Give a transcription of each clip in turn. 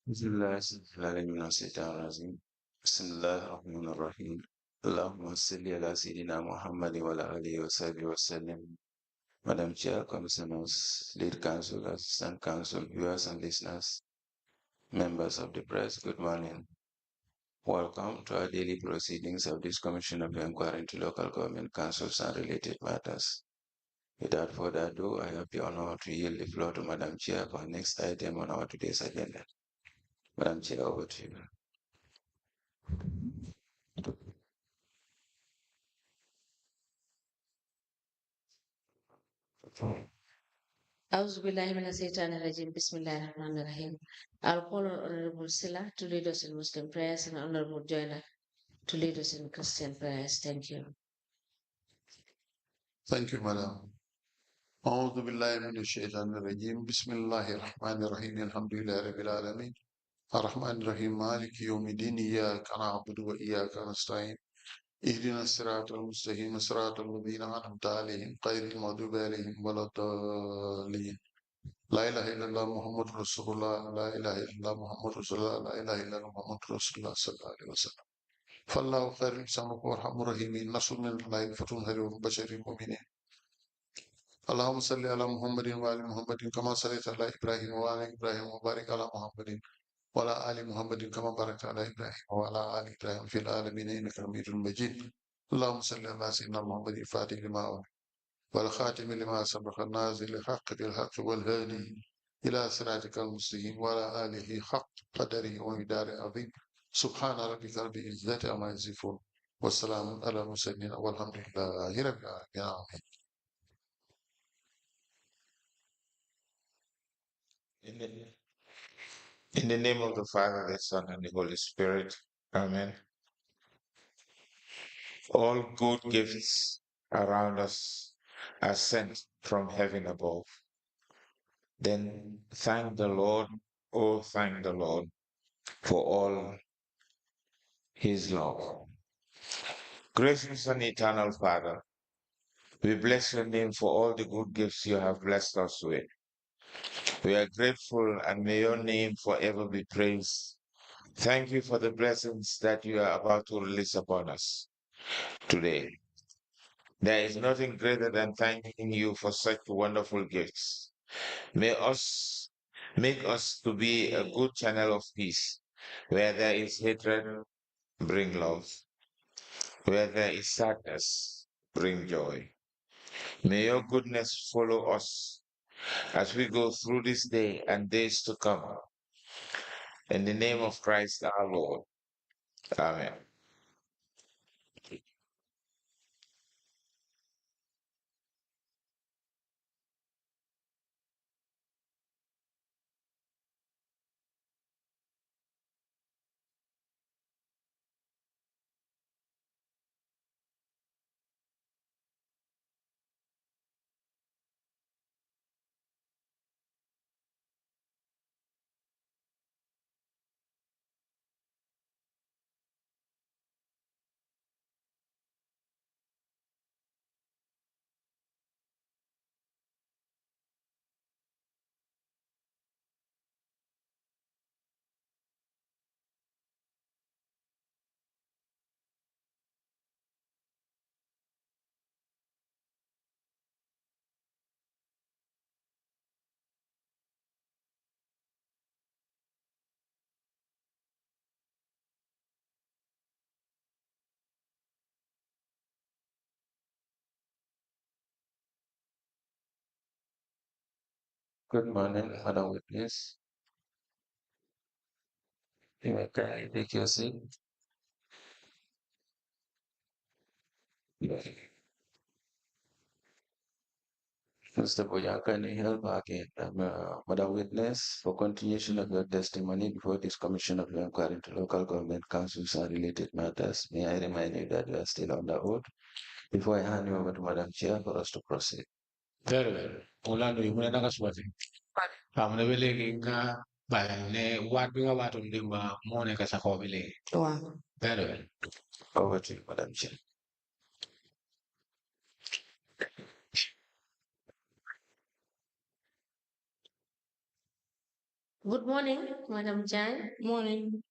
بسم الله الرحمن الرحيم من الشيطان الرجيم بسم الله الرحمن الرحيم اللهم صل على سيدنا محمد وعلى آله وصحبه وسلم. Madam Chair, Commissioners, Lead Counsel, Assistant Counsel, viewers and listeners, members of the press, good morning. Welcome to our daily proceedings of this Commission of Inquiry into Local Government Councils and related matters. Without further ado, I have the honor to yield the floor to Madam Chair for the next item on our today's agenda. Madam Chair, over to you. أعوذ بالله من الشيطان الرجيم بسم الله الرحمن الرحيم. I'll call on Honorable Silla to lead us in Muslim prayers and Honorable Joyner to lead us in Christian prayers. Thank you. Thank you, Madam. أعوذ بالله من الشيطان الرجيم بسم الله الرحمن الرحيم الحمد لله رب العالمين الرحمن الرحيم مالك يوم الدين إياك نعبد وإياك نستعين اهدنا الصراط المستقيم صراط الذين أنعمت عليهم غير المغضوب عليهم ولا الضالين لا إله إلا الله محمد رسول الله لا إله إلا الله محمد رسول الله لا إله إلا الله محمد رسول الله صلى الله عليه وسلم فالله خير يسامحك وارحم الراحمين نصر من الله فتح خير بشر المؤمنين اللهم صل على محمد وعلى محمد كما صليت على ابراهيم وعلى ابراهيم وبارك على محمد وعلى ال محمد كما باركت على ابراهيم وعلى ال ابراهيم في العالمين انك حميد مجيد اللهم صل على سيدنا محمد الفاتح لما أغلق والخاتم لما سبق النازل الحق بالحق والهادي الى صراطك المستقيم وعلى اله حق قدره ومقداره عظيم سبحان ربك رب العزه عما يصفون والسلام على المرسلين والحمد لله رب العالمين. In the name of the Father, the Son, and the Holy Spirit. Amen. All good gifts around us are sent from heaven above. Then thank the Lord, oh, thank the Lord for all his love. Gracious and eternal Father, we bless your name for all the good gifts you have blessed us with. We are grateful and may your name forever be praised. Thank you for the blessings that you are about to release upon us today. There is nothing greater than thanking you for such wonderful gifts. May us make us to be a good channel of peace. Where there is hatred, bring love. Where there is sadness, bring joy. May your goodness follow us as we go through this day and days to come. In the name of Christ our Lord. Amen. Good morning, Madam Witness. You may kindly take your seat. Mr. Boyan, can you help again? Madam Witness, for continuation of your testimony before this Commission of Inquiry into Local Government Councils and related matters, may I remind you that you are still on the oath before I hand you over to Madam Chair for us to proceed. Very well. Orlando, you want to swati. I'm never legging by ne what we are to do Monica Sakovile. Wow. Very well. Over to you, Madam Chair. Good morning, Madam Jan. Morning.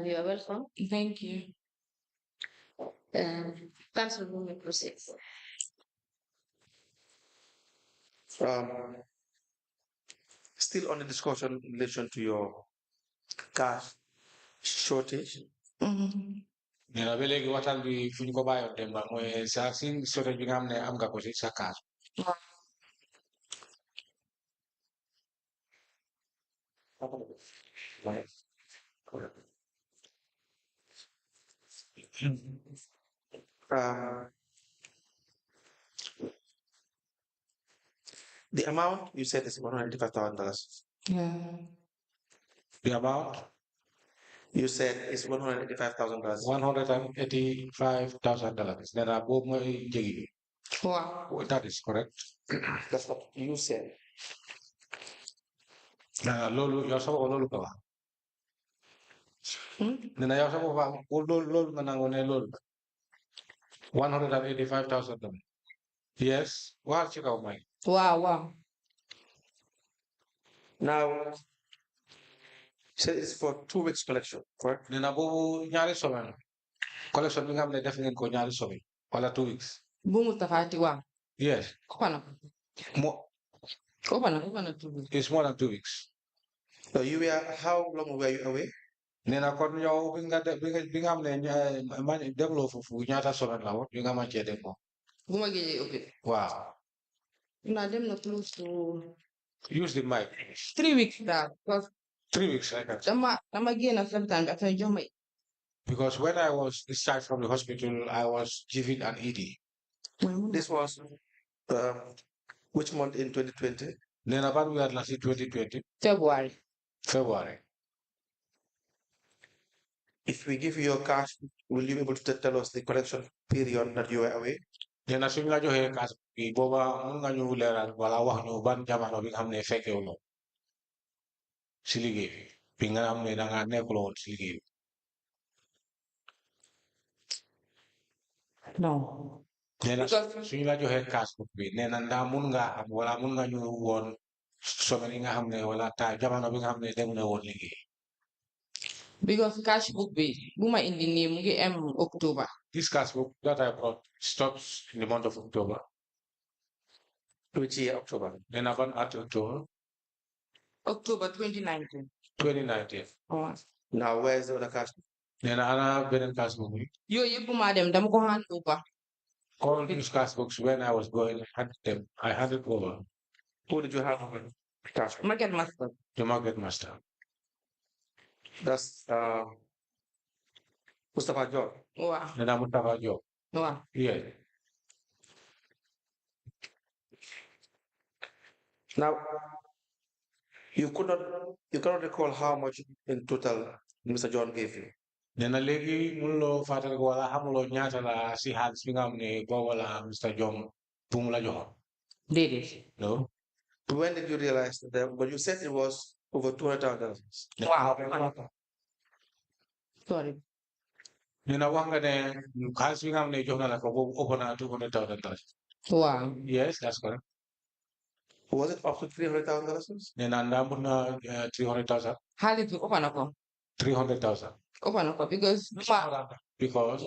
You are welcome. Thank you. Council will proceed. Still on the discussion in relation to your cash shortage. Nena ba léegi waxtaan bi fu ñu ko bàyyoon dem ba mooy sa si shortage bi nga xam ne am nga ko si sa kaas. The amount you said is $185,000. Yeah. The amount You said is $185,000. $185,000. Nena boobu mooy jegi bi. Wow. That is correct. That's what you said. Loolu yow sama ko loolu ko wax. Nena yow sama ko wax loolu nga nangu ne loolu. $185,000. Yes. Waxal ci kaw may. Wow. Now, you said it's for 2 weeks collection, correct? Nena boobu ñaari semaine collection bi nga xam ne def ngeen ko ñaari semaine wala 2 weeks. Bu Mustafa ti wow. Yes. Kopana. More. Kopana 2 weeks. It's more than 2 weeks. So how long were you away? Nena kon yow bi nga xam ne man demloo foofu ñaata semaine la woon bi nga màccee dem ko. Bu ma géejee ubbi. Wow. Nah, them not close to Use the mic. 3 weeks that because 3 weeks, I can say. I'm again a sometimes after you me. Because when I was discharged from the hospital, I was given an ED. This was which month in 2020? Then about we had last 2020. February. If we give you your cash, will you be able to tell us the collection period that you were away? Then as soon as you hear cash, boba mun nga ñu leral wala wax ñu ban jamono bi nga xam ne fekke wu si liggéey bi nga xam ne da nga nekkuloo woon si liggéey bi. No. Nena suñu la joxe cash book bi nena nda mun nga am wala mun nga ñu woon semaine yi nga xam ne wala ta jamono bi nga xam ne dem na woon liggéey. Because cash book be buma in the name October. This cash book that I brought stops in the month of October. Which year, October? Then about at October. October 2019. 2019. Oh. Now, where is the other cash? Then I been cash book. Yo, madam, them go hand over. All these cash books when I was going, I handed over. Who did you have over cash? Market master. The market master. That's Mustafa John. Wow. Then I'm Mustafa John. Wow. Yeah. Now, you cannot recall how much in total Mr. John gave you. Then a lady mulo father ko wala hamulo nyata la si hands mi ngamne go wala Mr. John pumula John. Did it? No. When did you realize that? But you said it was over $200,000. Wow. Sorry. Then a wanga ne hands mi ngamne John la ko open $200,000. Wow. Yes, that's correct. Was it up to $300,000? Then andamuna 300,000. How did you open up? 300,000. Open up because Because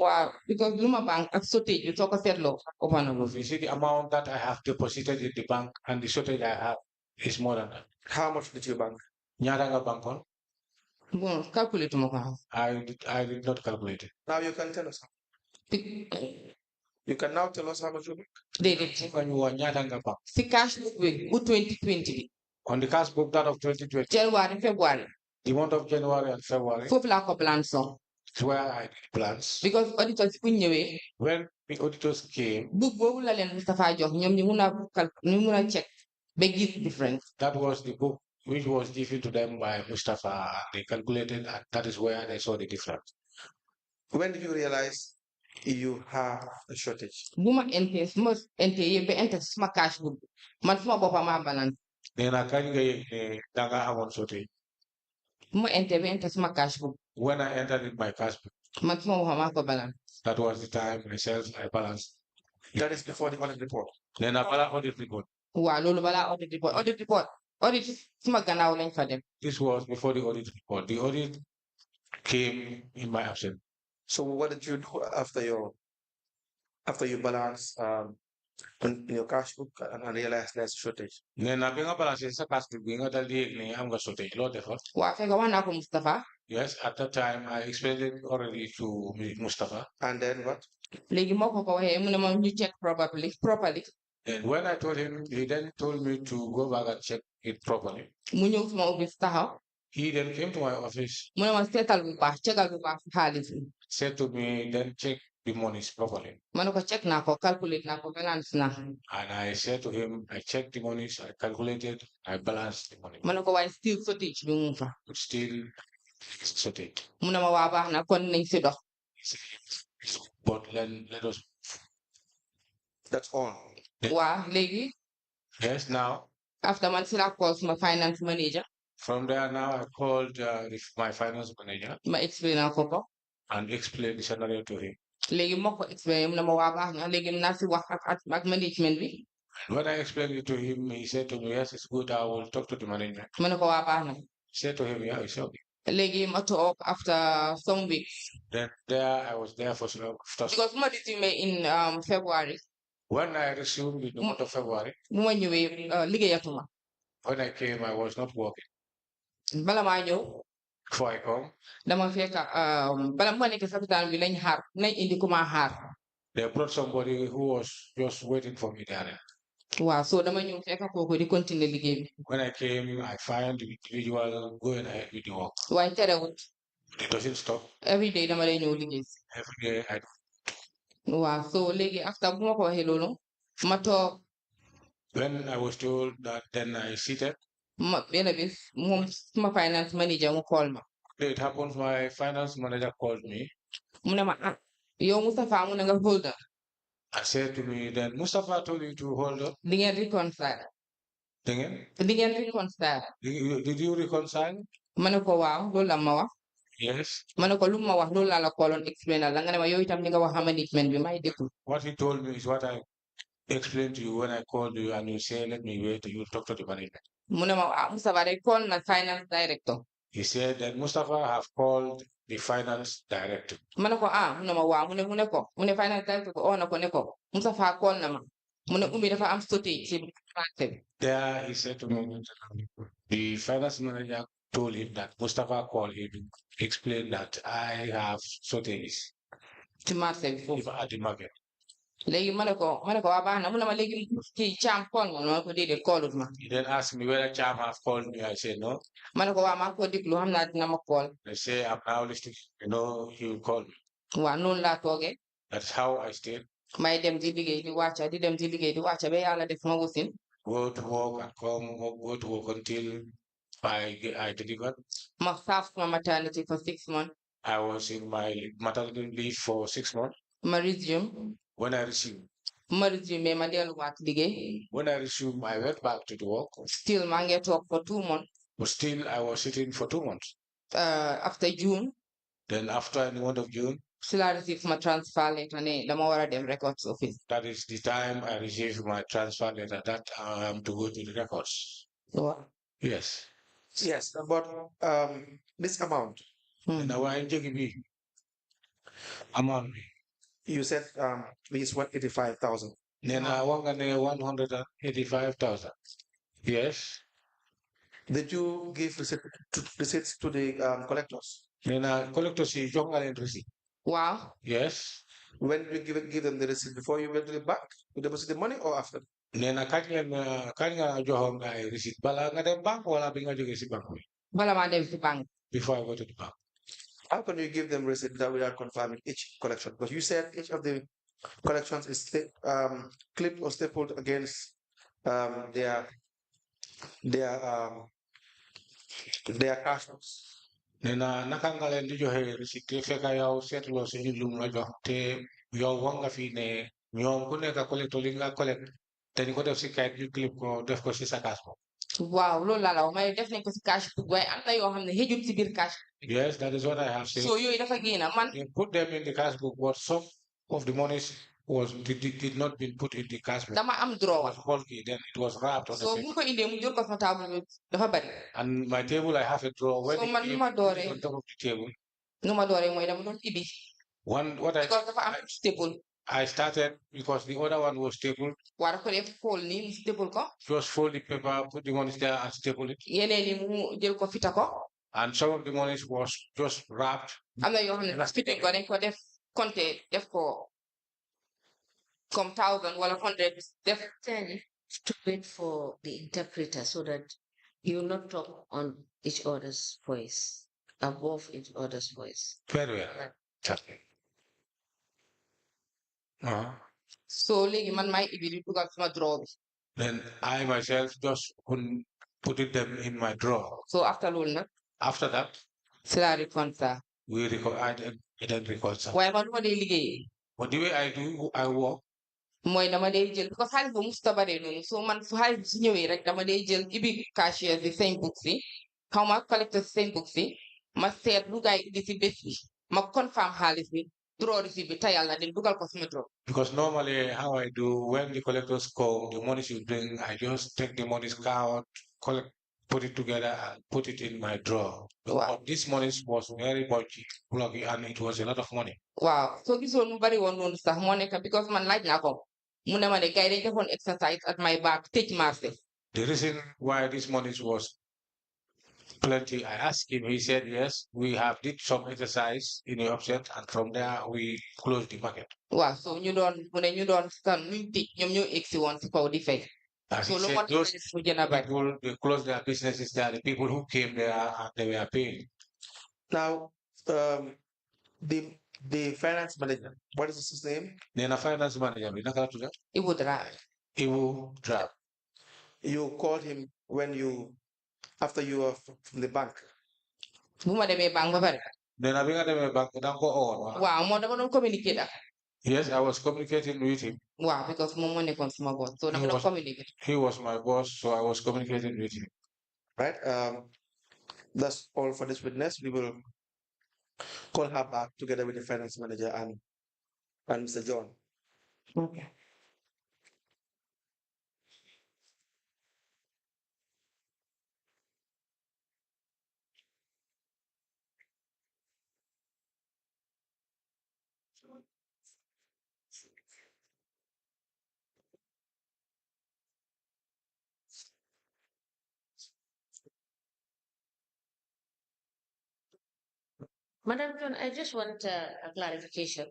Luma Bank at shortage you talk a set low. Open up. you see the amount that I have deposited in the bank and the shortage I have is more than that. How much did you bank? Nyaranga bank on? Bon, calculate mo. I did not calculate it. Now you can tell us. You can now tell us how much you bank. Did it? When you are Nyaranga bank. See cash book with 2020. On the cash book that of 2020. January, February. The month of January and February. Full lack of plans so. Is where I did plans. Because auditors kunyewe. When the auditors came. Book bobu la len Mustafa jox ñom ñu mëna check ba gis difference. That was the book which was given to them by Mustafa. They calculated and that is where they saw the difference. When did you realize you have a shortage? Buma ente most ente ye be ente sma cash book. Man sma bopa ma balance. Then I can't get daga amon shortage. Buma ente be ente sma cash book. When I entered in my cash book. Man sma bopa ma balance. That was the time myself I balanced. That is before the audit report. Then I balanced audit report. Wa lolu bala audit report. audit suma gannaaw lañ fa dem. This was before the audit report. The audit came in my absence. So what did you do after you balance in your cash book and realize there's shortage? Nee na bi nga balance sa cash book bi nga dal di yëg ne am nga shortage loo defa. Waa fekk wax naa ko Mustapha. Yes, at that time I explained it already to Mustafa. And then what? Léegi moo ko waxee mu ne ma ñu check properly. And when I told him, he then told me to go back and check it properly. Mu ñëw suma office taxaw. He then came to my office. Mu ne ma seetal bu baax checkal bu baax xaalis bi. Said to me, then check the monies properly. Ma ne ko check naa ko calculate naa ko balance naa. And I said to him, I checked the monies, I calculated, I balanced the money. Ma ne ko waaye still shortage bi mu fa. But still shortage. Mu ne ma waa baax na kon nañ si dox. But let us. That's all. Waa léegi. Yes, now. After man si la call my finance manager. From there now I called my finance manager. Ma explain ko ko. And explained the scenario to him. Léegi moo ko explain mu ne ma waa baax na léegi naa si wax ak management bi. When I explained it to him, he said to me, yes, it's good, I will talk to the management. Ma ne ko waa baax na. I said to him, yeah, it's okay. Léegi ma toog after some weeks. Then there I was there for some Because ma resume in February. When I resumed in the month of February, bu ma ñëwee liggéeyatuma. When I came, I was not working. Bala maa ñëw. Before I come, dama fekk bala ma nekk sapitaan bi nañ indi ku ma xaar. They brought somebody who was just waiting for me there. Wow, so dama ñëw fekk kooku di continuer liggéey bi. When I came, I find the individual going ahead with the work. Waaye terewut. It doesn't stop. Every day dama lay ñëw liggéey. Every day I do. Wow, so léegi after bu ma ko waxee loolu ma toog. When I was told that, then I seated. Benn bis moom suma finance manager mu call ma. It happens my finance manager called me. Mu ne ma yow Mustapha mu ne nga hold up. I said to me, then Mustafa told you to hold up. Di ngeen reconcile. Di ngeen reconcile. Did you reconcile? Ma ne ko waaw loolu la ma wax. Yes. Ma ne ko lu ma wax loolu laa la calloon explain la nga ne ma yow itam li nga wax management bi may déglu. What he told me is what I explained to you when I called you, and you say, let me wait, you talk to the management. Mu ne ma Mustafa they call na finance director. He said that Mustafa have called the finance director. Ma ne ko mu ne ma waaw mu ne ko mu ne finance director ko na ko ne ko Mustafa call na ma mu ne Umi dafa am shortage ci marché bi. There he said to me, the finance manager told him that Mustafa called him, explained that I have shortage ci marché bi foofu at the market. Léegi ma ne ko waa baax na mu ne ma léegi kii Cham call ma ko déedéet callut ma. He then asked me whether Cham have called me. I said no. Ma ne ko waa maa ko déglu xam naa dina ma call. They say I'm now listening. He will call me. Waaw noonu laa toogee. That's how I stayed. May dem di liggéey di wàcca di dem di liggéey di wàcca ba yàlla def ma wasin. Go to work and come, go to work until I delivered. Ma serve my maternity for 6 months. I was in my maternity leave for 6 months. Ma resume. When I resumed. Ma resume ma delluwaat liggéey. When I resumed, I went back to the work. Still maa ngi toog for 2 months. But still, I was sitting for 2 months. After June. Then after the month of June. Still I received my transfer letter ne dama war a dem records office. That is the time I received my transfer letter that I am to go to the records. Wow. Yes. Yes, but this amount. Now I'm taking me. Amount. You said is 185,000. Then I want 185,000. Yes. Did you give receipts to the collectors? Then collectors is young and receipt. Wow. Yes. When did you give them the receipt? Before you went to the bank to deposit the money or after? Then I can't join my receipt. Bala nga dem bank wala binga joge si bank. Bala ma dem si bank. Before I go to the bank. How can you give them receipt without confirming each collection? Because you said each of the collections is clipped or stapled against their cash books. Nena nakanga len di joxe receipt te fekk yow seetuloo si lum la jox te yow wax nga fi ne ñoom ku nekk collecte li nga collecte te ñu ko def si kayit ñu clip ko def ko si sa cash book. Wow, loolu laa la wax may def nañ ko si cash book waaye am na yoo xam ne xëjut si biir cash. Yes, that is what I have said. So yooyu dafa génn man. You put them in the cash book, but some of the monies did not been put in the cash box. dama am It drawer. was bulky, then it was wrapped on So the bu paper. ko indee mu jël ko sama table bi dafa bari. And my table, I have a drawer. When So it man came, nu ma put it dooree on top of the table. nu ma dooree mooy dama doon ibi. What Because dafa am staple. I started because the other one was stapled. Waa da ko def fold nii mu staple ko. Just fold the paper, put the monies there and staple it. Yeneen yi mu jël ko fita ko. And some of the monies was just wrapped. Am na yoo xam ne fite ko dañ ko def compter def ko comme 1000 wala 100 def. Then to wait for the interpreter so that you will not talk on each other's voice, above each other's voice. Very well. Okay. So léegi man maay ibi di dugal sama drawer bi. Then I myself just put them in my drawer. So after loolu nag. After that, si laa record ça. I didn't record some. waaye man du ma dee liggéeyee. But the way I work. mooy dama dee jël because xaalis boobu musta bare noonu so man fu xaalis bi su ñëwee rek dama dee jël ibi cashier bi seen book si xaw ma collecteur si seen book si ma seet lu gaay indi si bés bi ma confirm xaalis bi draw receipt bi tayal na den dugal ko sama draw. Because normally how I do when the collectors come, the money you bring, I just take the money out, put it together and put it in my drawer. Wow. This money was very bulky, and it was a lot of money. Wow. So gisoon mu bari woon noonu sax moo nekk because man laaj naa ko mu ne ma ne gars yi dañ defoon exercise at my back tëj marché. The reason why this money was plenty, I asked him, he said, yes, we have did some exercise in the offset, and from there we closed the market. Wow, so ñu doon scan nuñ tëj ñoom ñoo egsi woon si kaw di fay. So He said those people, they closed their businesses there, the people who came there, and they were paying. Now, the finance manager, what is his name? The finance manager, Ibu Drab. You called him after you were from the bank. Bu ma demee bank ba pare. Then I began to bank, Wow, moo dama doon communicate ak. Yes, I was communicating with him. Wow, because moom moo nekkoon sama boss, so dama doon communicate. He was my boss, so I was communicating with him. Right. That's all for this witness. We will call her back together with the finance manager and Mr. John. Okay. Madam John, I just want a clarification.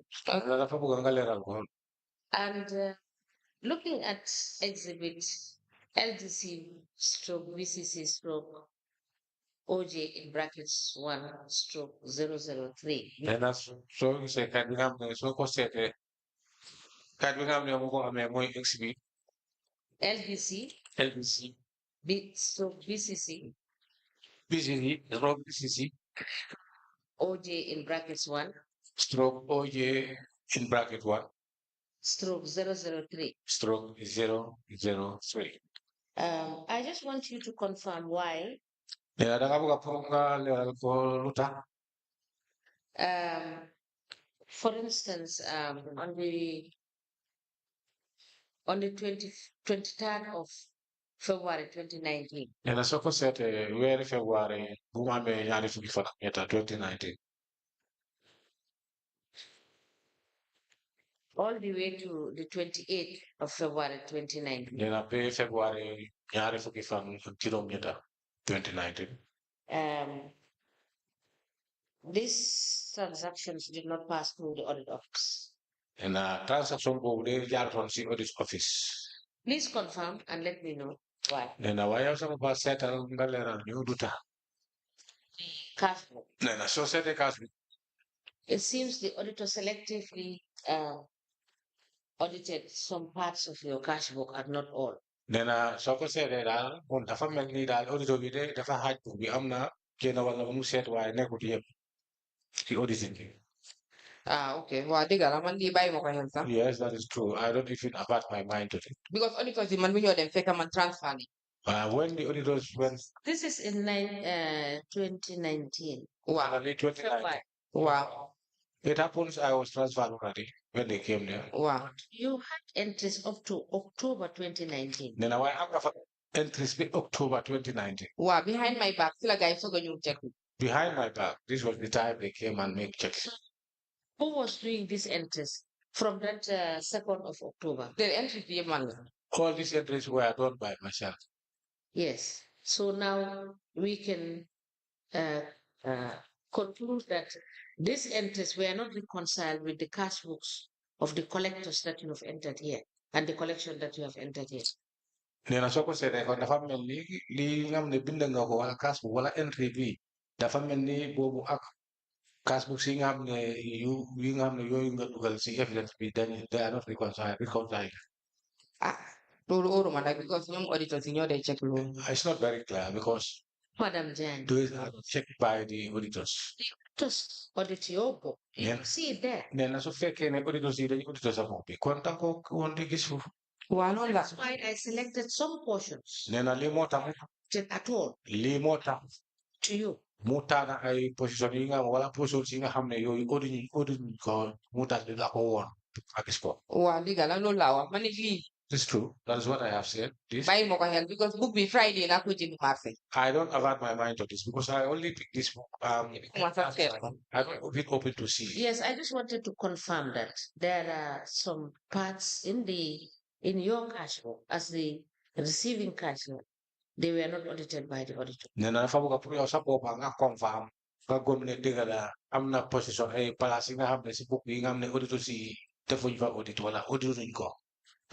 And looking at exhibit LDC stroke VCC stroke OJ in brackets 1 stroke 003. And that's so you say can we have so exhibit LBC Stroke VCC BCC OJ in brackets 1 stroke OJ in bracket 1 stroke 003. Stroke 003. I just want you to confirm why. For instance, on the 23rd of February 2019. And so said where February 2019. All the way to the 28th of February 2019. Then I pay February 2019. These transactions did not pass through the audit office. And transaction go there from the audit office. Please confirm and let me know why. Then why have some pass settle galera new duta? Cash book. Then I so said the cash book. It seems the auditor selectively audited some parts of your cash book and not all. Then so said that on the family that auditor be there, the hard to be amna kena wala mu set why never the auditing. Okay. Well, Yes, that is true. I don't even about my mind to it. Because auditors demand when you're them fake and transfer. When the auditors went. This is in 2019. Wow. 2019. Wow. It happens I was transferred already. when they came there. Wow. You had entries up to October 2019. Then I have entries in October 2019. Wow, behind my back, feel like I saw you check. Behind my back, this was the time they came and make checks. Who was doing these entries from that 2nd of October? The entry the man. All these entries were done by myself. Yes. So now we can conclude that these entries were not reconciled with the cash books of the collectors that you have entered here and the collection that you have entered here. Nena soo ko seetee kon dafa mel ni lii nga xam ne bind nga ko wala cash book wala entry bi dafa mel ni boobu ak cash book yi nga xam ne yi nga xam ne yooyu nga dugal si evidence bi they are not reconciled. Ah, because some auditors in your day check loan. It's not very clear because Madam Jan, those are checked by the auditors. just audit your book. You Yeah. see it there. Nena su fekkee ne auditors yi dañu auditors sa bopp bi kon da ko woon di gis foofu. That's why I selected some portions. Nena lii moo tax At all lii moo tax to you. mu tànn ay position yi nga xam wala position yi nga xam ne yooyu audit ko mu tax di la ko woon ak gis ko. Wow, legal, I know law. Manage It's true. That is what I have said. This. buy more help because book be Friday na put in Marseille. I don't avert my mind to this because I only pick this book. I'm open to see. Yes, I just wanted to confirm that there are some parts in your cash book as the receiving cash book, they were not audited by the auditor. Nena fa buka puri osa popa nga confirm nga gomne digala amna position ay palasi nga hamne si book nga hamne auditor si tefuñ fa audit wala auditor ko.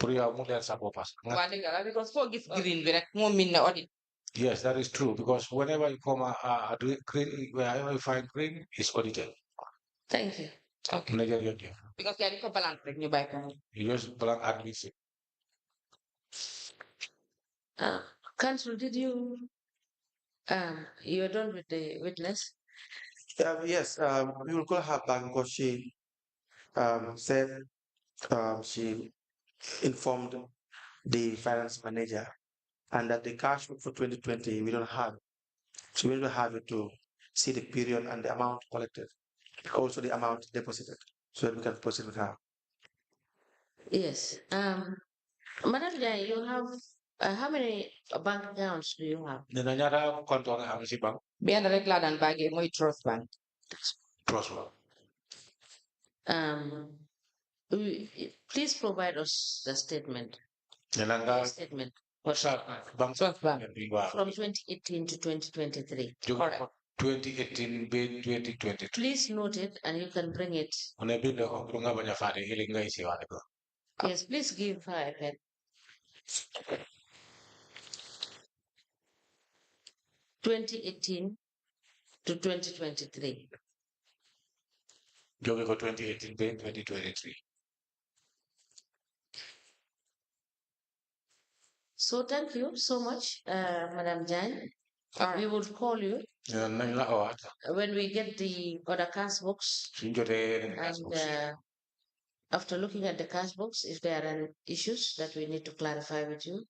Puri ya mo leer sa popa. Wow, legal, because for give green direct more mean audit. Yes, that is true because whenever you come green, wherever you find green, it's audited. Thank you. Okay. Because you are balance like you buy. You just blank admission. Council, did you you're done with the witness? Yes, we will call her back because she said she informed the finance manager and that the cash book for 2020 we don't have. So we will have it to see the period and the amount collected, also the amount deposited, so that we can proceed with her. Yes. Madam Jai, you have how many bank accounts do you have? Nena nyara konto nga am si bank. Be an regular than bag my trust bank. Trust bank. Please provide us the statement. Nena Statement. Bank Trust bank. From 2018 to 2023. Correct. 2018 to 2020. Please note it and you can bring it. Yes, please give her a pen. 2018 to 2023. Jogi for 2018 to 2023. So thank you so much, Madam Jan. We will call you when we get the other cash books. And after looking at the cash books, if there are any issues that we need to clarify with you,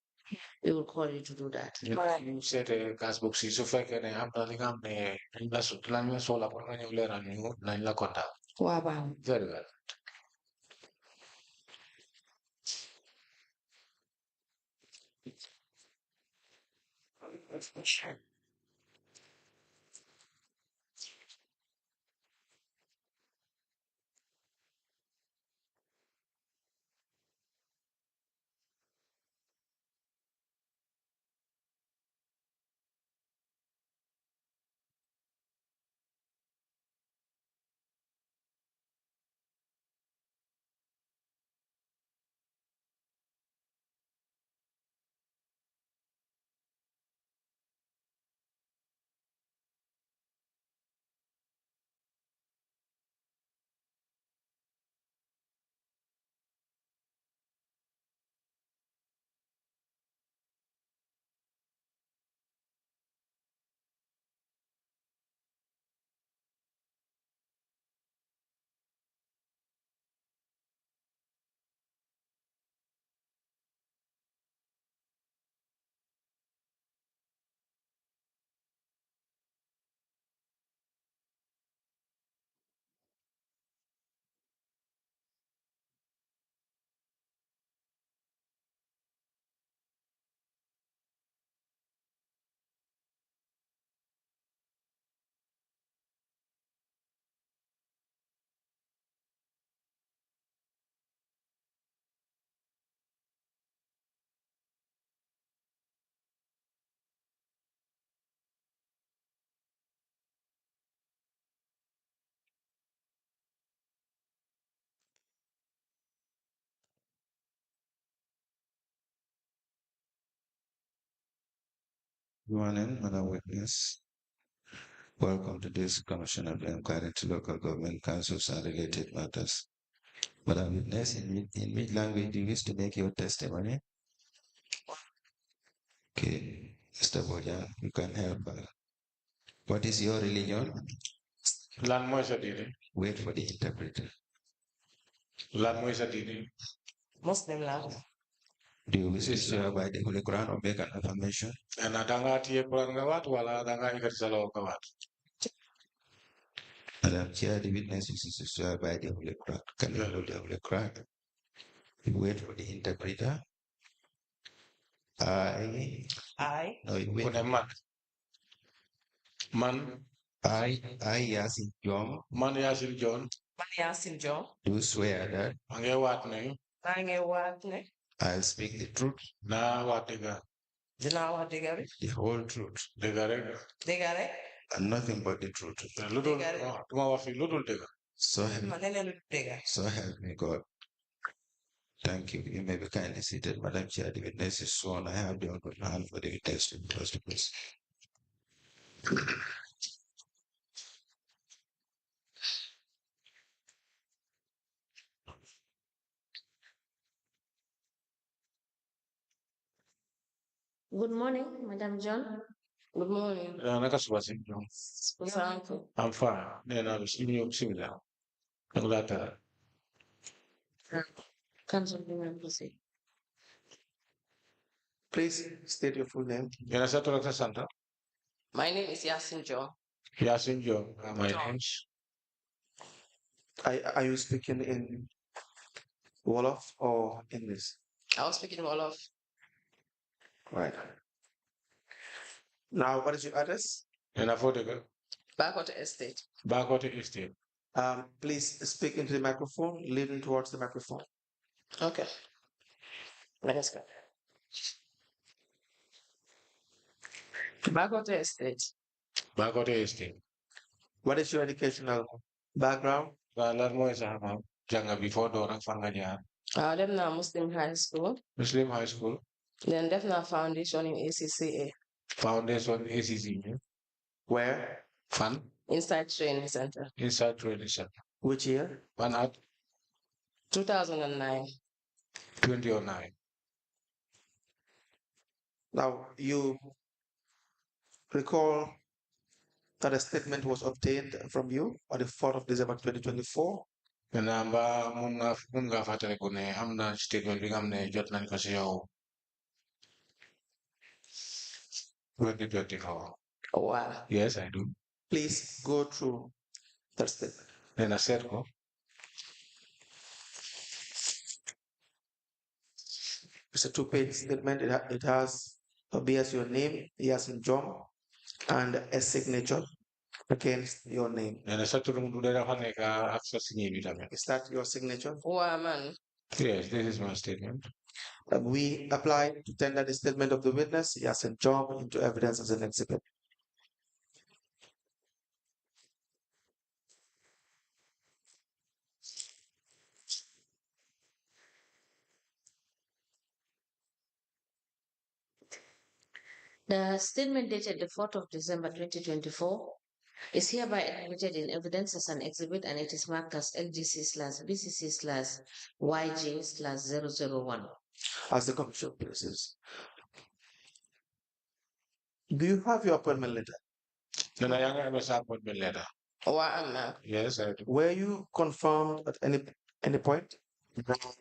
we will call you to do that. You said the cash books is so fake and I'm telling them the solar for new layer and new nine la contact. Wow. Very well. Good morning, Madam Witness. Welcome to this Commission of Inquiry into Local Government Councils and Related Matters. Madam Witness, in which language do you wish to make your testimony? Okay, Mr. Bojan, you can help. What is your religion? Lan mooy sa diine. Wait for the interpreter. Lan mooy sa diine. Muslim land. Do you wish to swear by the Holy Quran or make an affirmation? Na danga tiye Quran nga waat wala danga ikati sa loxo nga waat. Madam Chair, the witness wishes to swear by the Holy Quran. Can you hold the Holy Quran? You wait for the interpreter. I. No, you wait. Man. I, Yasin John. Man Yasin John. Man Yasin John. Do swear that. Ange waat ne. Nange waat ne. I'll speak the truth. Na waat dëgga. Dina waat dëgga bi. The whole truth. Dëgga rek. Dëgga rek. And nothing but the truth. Ludul duma wax fi ludul dëgga. So help me God. Thank you. You may be kindly seated. Madam Chair, the witness is sworn. I have the honor hand for the witness to close the case. Good morning, Madam John. Good morning. Naka suba si John. I'm fine. Nena bisimiyo bisimilah. Nglata. Council member proceed. Please state your full name. Yana sa tulak sa Santa. My name is Yasin John. Yasin John. My name. Are you speaking in Wolof or English? I was speaking Wolof. Right. Now, what is your address? Yana fodega. Backwater Estate. Backwater Estate. Please speak into the microphone, leaning towards the microphone. Okay. Let's go. Backwater Estate. Backwater Estate. What is your educational background? Lan mooy sa xam janga before door ak fan nga jaar. Dem na Muslim High School. Muslim High School. Then def na foundation in ACCA. Foundation ACCA. Where? Fan. Inside Training Center. Inside Training Center. Which year? One at 2009. 2009. Now, you recall that a statement was obtained from you on the 4th of December 2024. Namba mun nga fàttali ko ne am na statement bi nga xam ne jot nañ ko si yow 2024. Oh, wow. Yes, I do. Please go through that statement. Nena seet ko. It's a two-page statement. It has bears your name, Yasin John, and a signature against your name. Nena sa tur mu dee dafa nekk ak sa signé bi tamit. Is that your signature? Wow, man. Yes, this is my statement. We apply to tender the statement of the witness, Yasin John, into evidence as an exhibit. The statement dated the 4th of December 2024 is hereby admitted in evidence as an exhibit, and it is marked as LGC/BCC/YJ/001. As the commission places. Do you have your appointment letter? Nena yaa ngi amee sa appointment letter. Wow, man. Yes, I do. Were you confirmed at any point?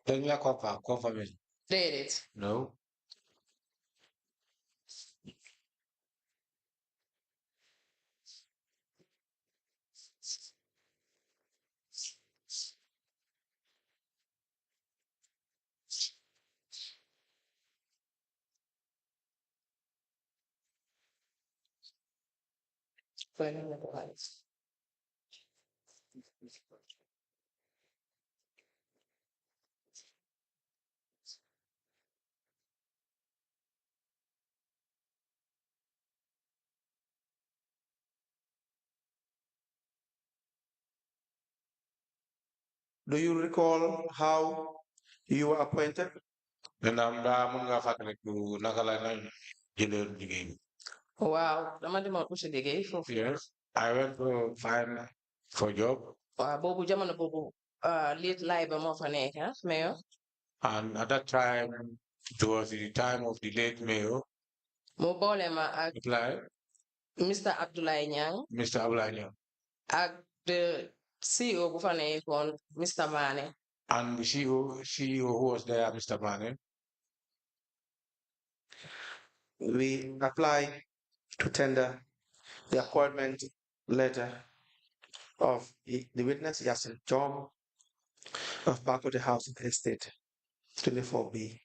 Dañ la confirmation. Did it? No. Do you recall how you were appointed? Nena am daa mun nga fàttaliku naka la nañ jëlee liggéey bi. Wow, dama demoon uti liggéey foofu. Yes, I went to find for job. Waaw boobu jamono boobu late live moo fa nekk mayor. And at that time, it was the time of the late mayor. Mu boole ma ak Like Mr. Abdoulaye Niang. Mr. Abulanya. Ak the CEO bu fa nekkoon Mr. Mane. And the CEO who was there, Mr. Mane. We apply to tender the appointment letter of the witness Yasin John of Bakote House in the Estate, 24B,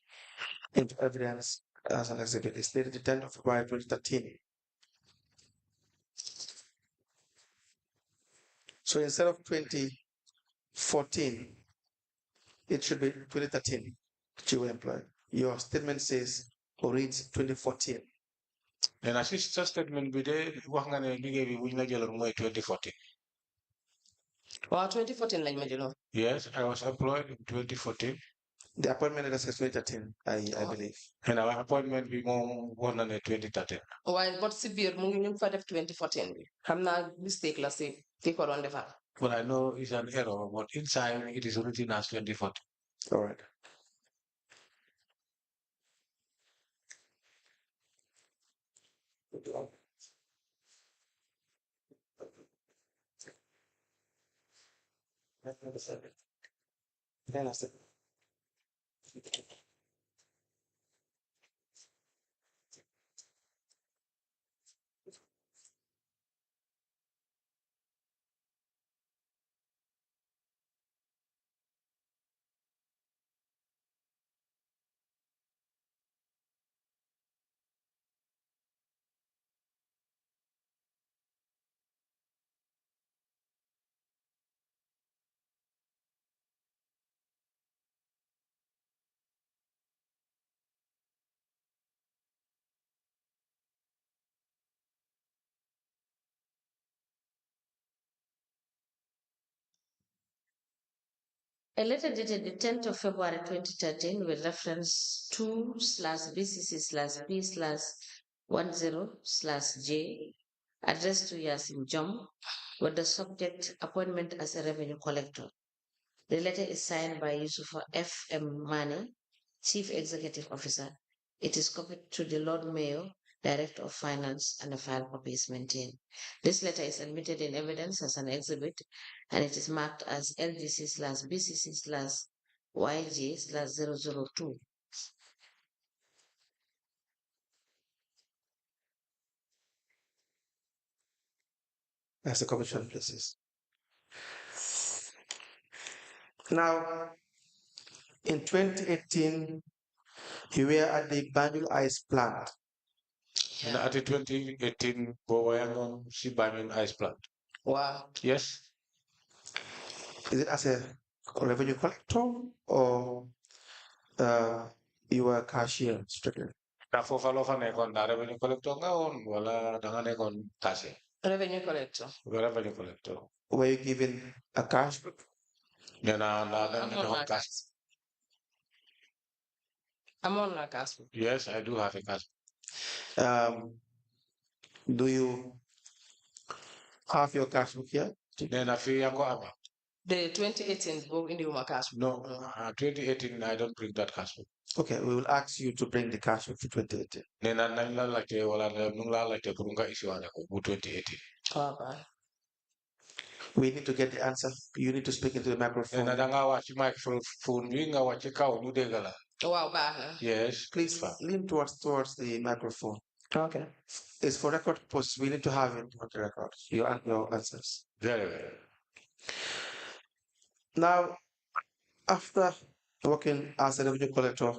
into evidence as an exhibit. It's dated the 10th of February 2013. So instead of 2014, it should be 2013 that you were employed. Your statement says or reads 2014. And as his statement bi de wax nga ne liggéey bi buñ la jëloon mooy 2014. Waaw 2014 lañ ma jëloon. Yes, I was employed in 2014. The appointment letter says 2013, I believe. And our appointment bi moom wax na ne 2013. Waaye bot si biir mu ngi ñu fa def 2014 bi. Xam naa mistake la si ki ko doon defar. But I know it's an error, but inside it is written as 2014. All right. Then I said, A letter dated the 10th of February 2013 with reference 2/BCC/B/10/J addressed to Yasin Jom with the subject appointment as a revenue collector. The letter is signed by Yusufa F. M. Mane, Chief Executive Officer. It is copied to the Lord Mayor, Director of Finance, and a file copy is maintained. This letter is admitted in evidence as an exhibit, and it is marked as LGC/BCC/YJ/002. as the commission places. Now, in 2018, you were at the Banjul Ice plant. And at the 2018, Bowayangon Sibanyan Ice Plant. Wow. Yes. Is it as a revenue collector or you were a cashier strictly? Na fofa lo fa nekkoon na revenue collector nga woon wala da nga nekkoon cashier? Revenue collector. Revenue collector. Were you given a cash book? Nee na nekkoon cash. I'm on a cash book. Yes, I do have a cash. Do you have your cash book here? Nee na fii yaa ko amee. The 2018 book in the cash book. No, 2018 I don't bring that cash book. Okay, we will ask you to bring the cash book for 2018. Nee na nañ la laajte wala nu ngi la laajte pour nga issue waale ko bu 2018. Wow, bye. We need to get the answer. You need to speak into the Nee microphone. na da nga wax ci microphone bi nga wax ci kaw ñu dégg la. Wow, bye. Yes. Please lean towards the microphone. Okay. It's for record purposes. We need to have it on the record. Your answers. Very well. Now, after working as a revenue collector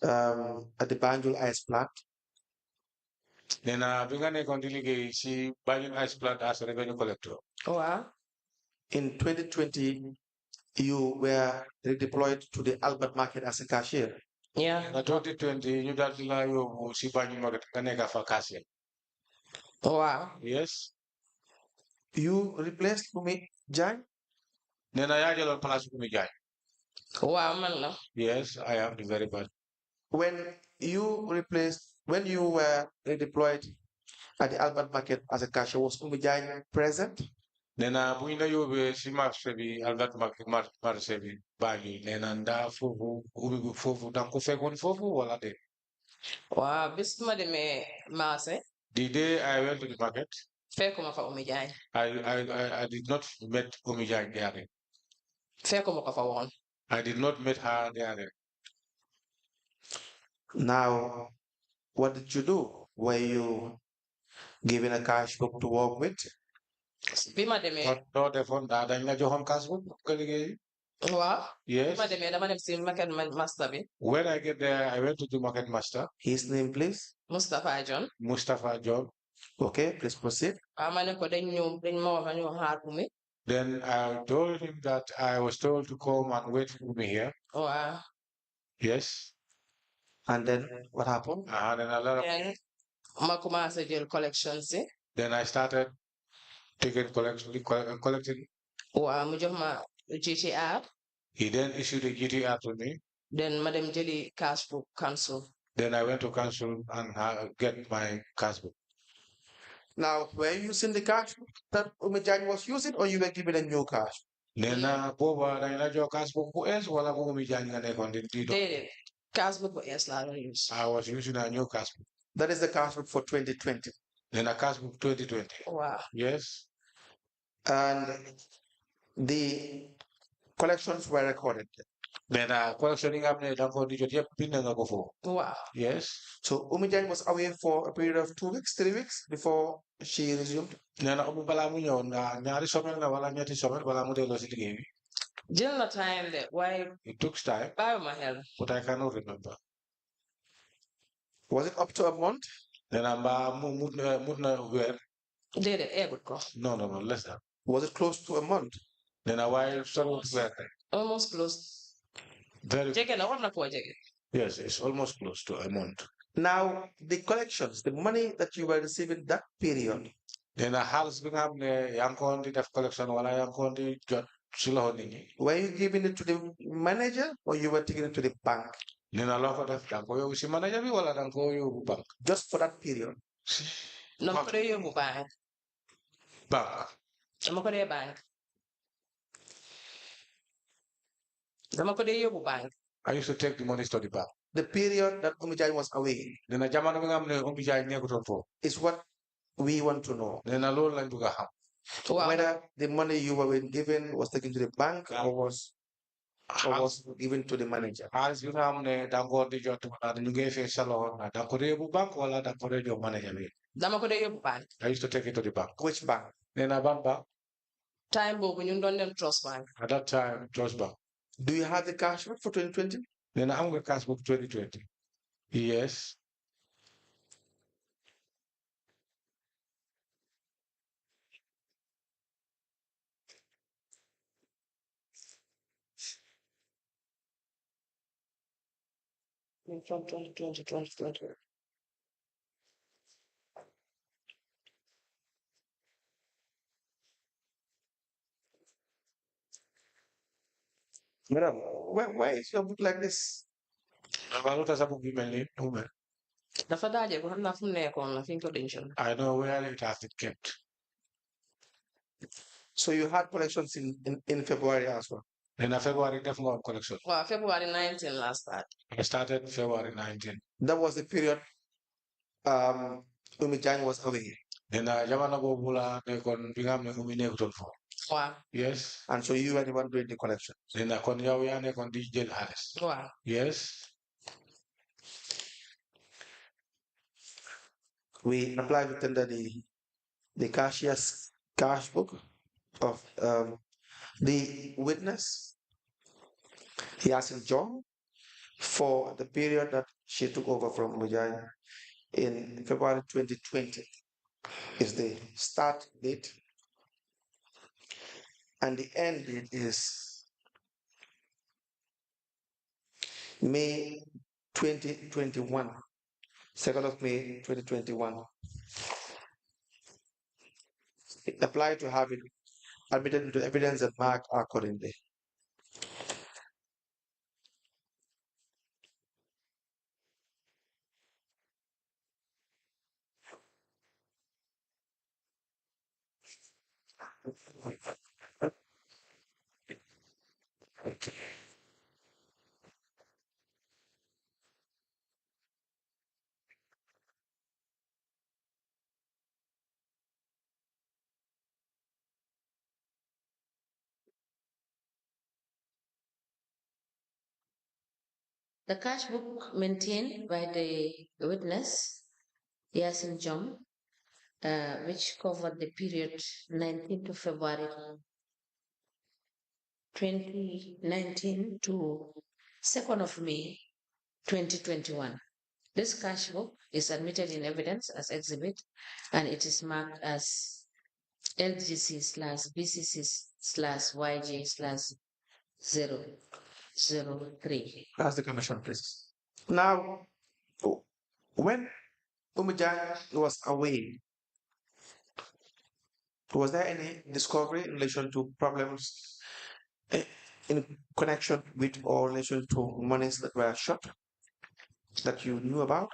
at the Banjul Ice plant, Nee na bi nga nekkoon di liggéey ci Banjul Ice Plant as a revenue collector. Wow. in 2020, you were redeployed to the Albert Market as a cashier. Yeah. Na 2020 ñu daal di la yóbbu ci Banjul Market nga nekk fa cashier. Wow. Yes. You replaced Kumi Jai? Nee na yaa jëloon place bu muy jaay. Wow, man la. Yes, I am the very bad. When you were redeployed at the Albert Market as a cashier. Was Umijai present? Nena bu ñu la yóbbee si marché bi Albert marché bi Banjul nena ndaa foofu ubbi bi foofu danga ko fekkoon foofu wala de. Waaw bis ma demee marché. The day I went to the market. Fekkuma fa Umi Jaañ. I did not meet Umi Jaañ there. Fekkuma ko fa woon. I did not meet her there. Now, what did you do? Were you given a cash book to work with? Bi ma demee. Doo defoon daa dañ la joxoon cash book nga liggéey. Waaw. Yes. Bi ma demee dama dem si market master bi. When I get there, I went to the market master. His name, please? Mustafa John. Mustafa John. Okay, please proceed. Ma ne ko dañ ma wax ñu xaar Umi. Then I told him that I was told to come and wait for me here. Wow. Yes. And then what happened? Then ma commencé jël collection si. Then I started taking collecting. Waaw mu jox ma GTR. He then issued a GTR to me. Then ma dem jëli cash book cancel. Then I went to cancel and get my cash book. Now, were you using the cash that Umijani was using, or you were given a new cash? Nena boba dañ la jox cash book bu es wala bu Umijani nga nekkoon di do. Déedéet cash book bu es laa doon use. I was using a new cash book. That is the cash book for 2020. Then a cash book 2020. Wow. Yes. And the collections were recorded. Then collectioning up there, Wow. Yes. So Umijani was away for a period of 2 weeks, 3 weeks before she resumed. Nena bala mu ñëw ñaari semaine la wala ñetti semaine bala mu delloo si liggéey bi. Jël na time de waaye. It took time. Bàyyi ma xel. But I cannot remember. Was it up to a month? Nena mbaa mut na weer. Déedéet eegut ko. No, less than. Was it close to a month? Nena waaye sorewut weer. Almost close. Very. Jege na war na koo jege. Yes, it's almost close to a month. Now, the collections, the money that you were receiving that period. Nena xaalis bi nga xam ne yaa ngi ko di def collection wala yaa ngi ko di jot si loxo nit ñi. Were you giving it to the manager or you were taking it to the bank? Nena loo ko def danga ko yóbbu si manager bi wala danga ko yóbbu bank. Just for that period. Dama ko dee yóbbu bank. Bank. Dama ko dee bank. Dama ko dee yóbbu bank. I used to take the money to the bank. The period that Umijani was away. Nena jamono bi nga xam ne Umijani nekkutoon foofu. Is what we want to know. Nena loolu lañ bëgg a xam. Whether the money you were given was taken to the bank or was given to the manager. Xaalis bi nga xam ne danga ko di jot ñu ngi fee sa loxo danga ko dee yóbbu bank wala danga ko dee jox manager bi. Dama ko dee yóbbu bank. I used to take it to the bank. Which bank? Nena ban bank. Time boobu ñu doon dem Trust Bank. At that time, Trust Bank. Do you have the cash book for 2020? Nena am nga cash book 2020. Yes. From 2020. Madam, why is your book like this? Dafa book bi mel ni mu mel. Dafa daaje ko xam naa fu mu nekkoon na fi ñu ko dencoon. I know where it has been kept. So you had collections in February as well? Nena February def nga collection. Waaw February 19 last start. I started February 19. That was the period Umijani was away. Nena jamono boobu la nekkoon bi nga xam ne Umi nekkutoon foofu. Waaw. Yes. And so you were the one doing the collection. Nena kon yow yaa nekkoon di jël xaalis. Waaw. Yes. We applied to tender the cashier's cash book of the witness. He asked John for the period that she took over from Mujai in February 2020 is the start date, and the end date is May 2021, 2nd of May 2021. It applied to have it admitted into evidence and marked accordingly. The cash book maintained by the witness, Yasin Jom, which covered the period 19th of February 2019 to 2nd of May 2021. This cash book is admitted in evidence as exhibit, and it is marked as LGC/BCC/YJ/003. Ask the commission, please. Now, when Umujang was away, was there any discovery in relation to problems in connection with or relation to monies that were shot that you knew about?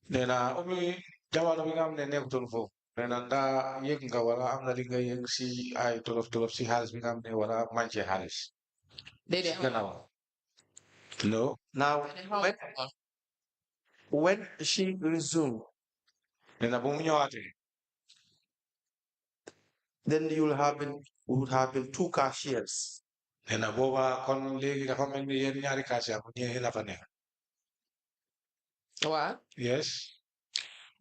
Nena umi jamono bi nga xam ne nekkutoon foofu nena ndaa yëg nga wala am na li nga yëg si ay tolof si xaalis bi nga xam ne wala manqué xaalis déedéet gannaaw no Now, when she resumed, nena bu mu ñëwaatee then you would have been two cashiers. nena booba kon léegi dafa mel ni yéen ñaari kaasiya bu ñëwee la fa nekk What? yes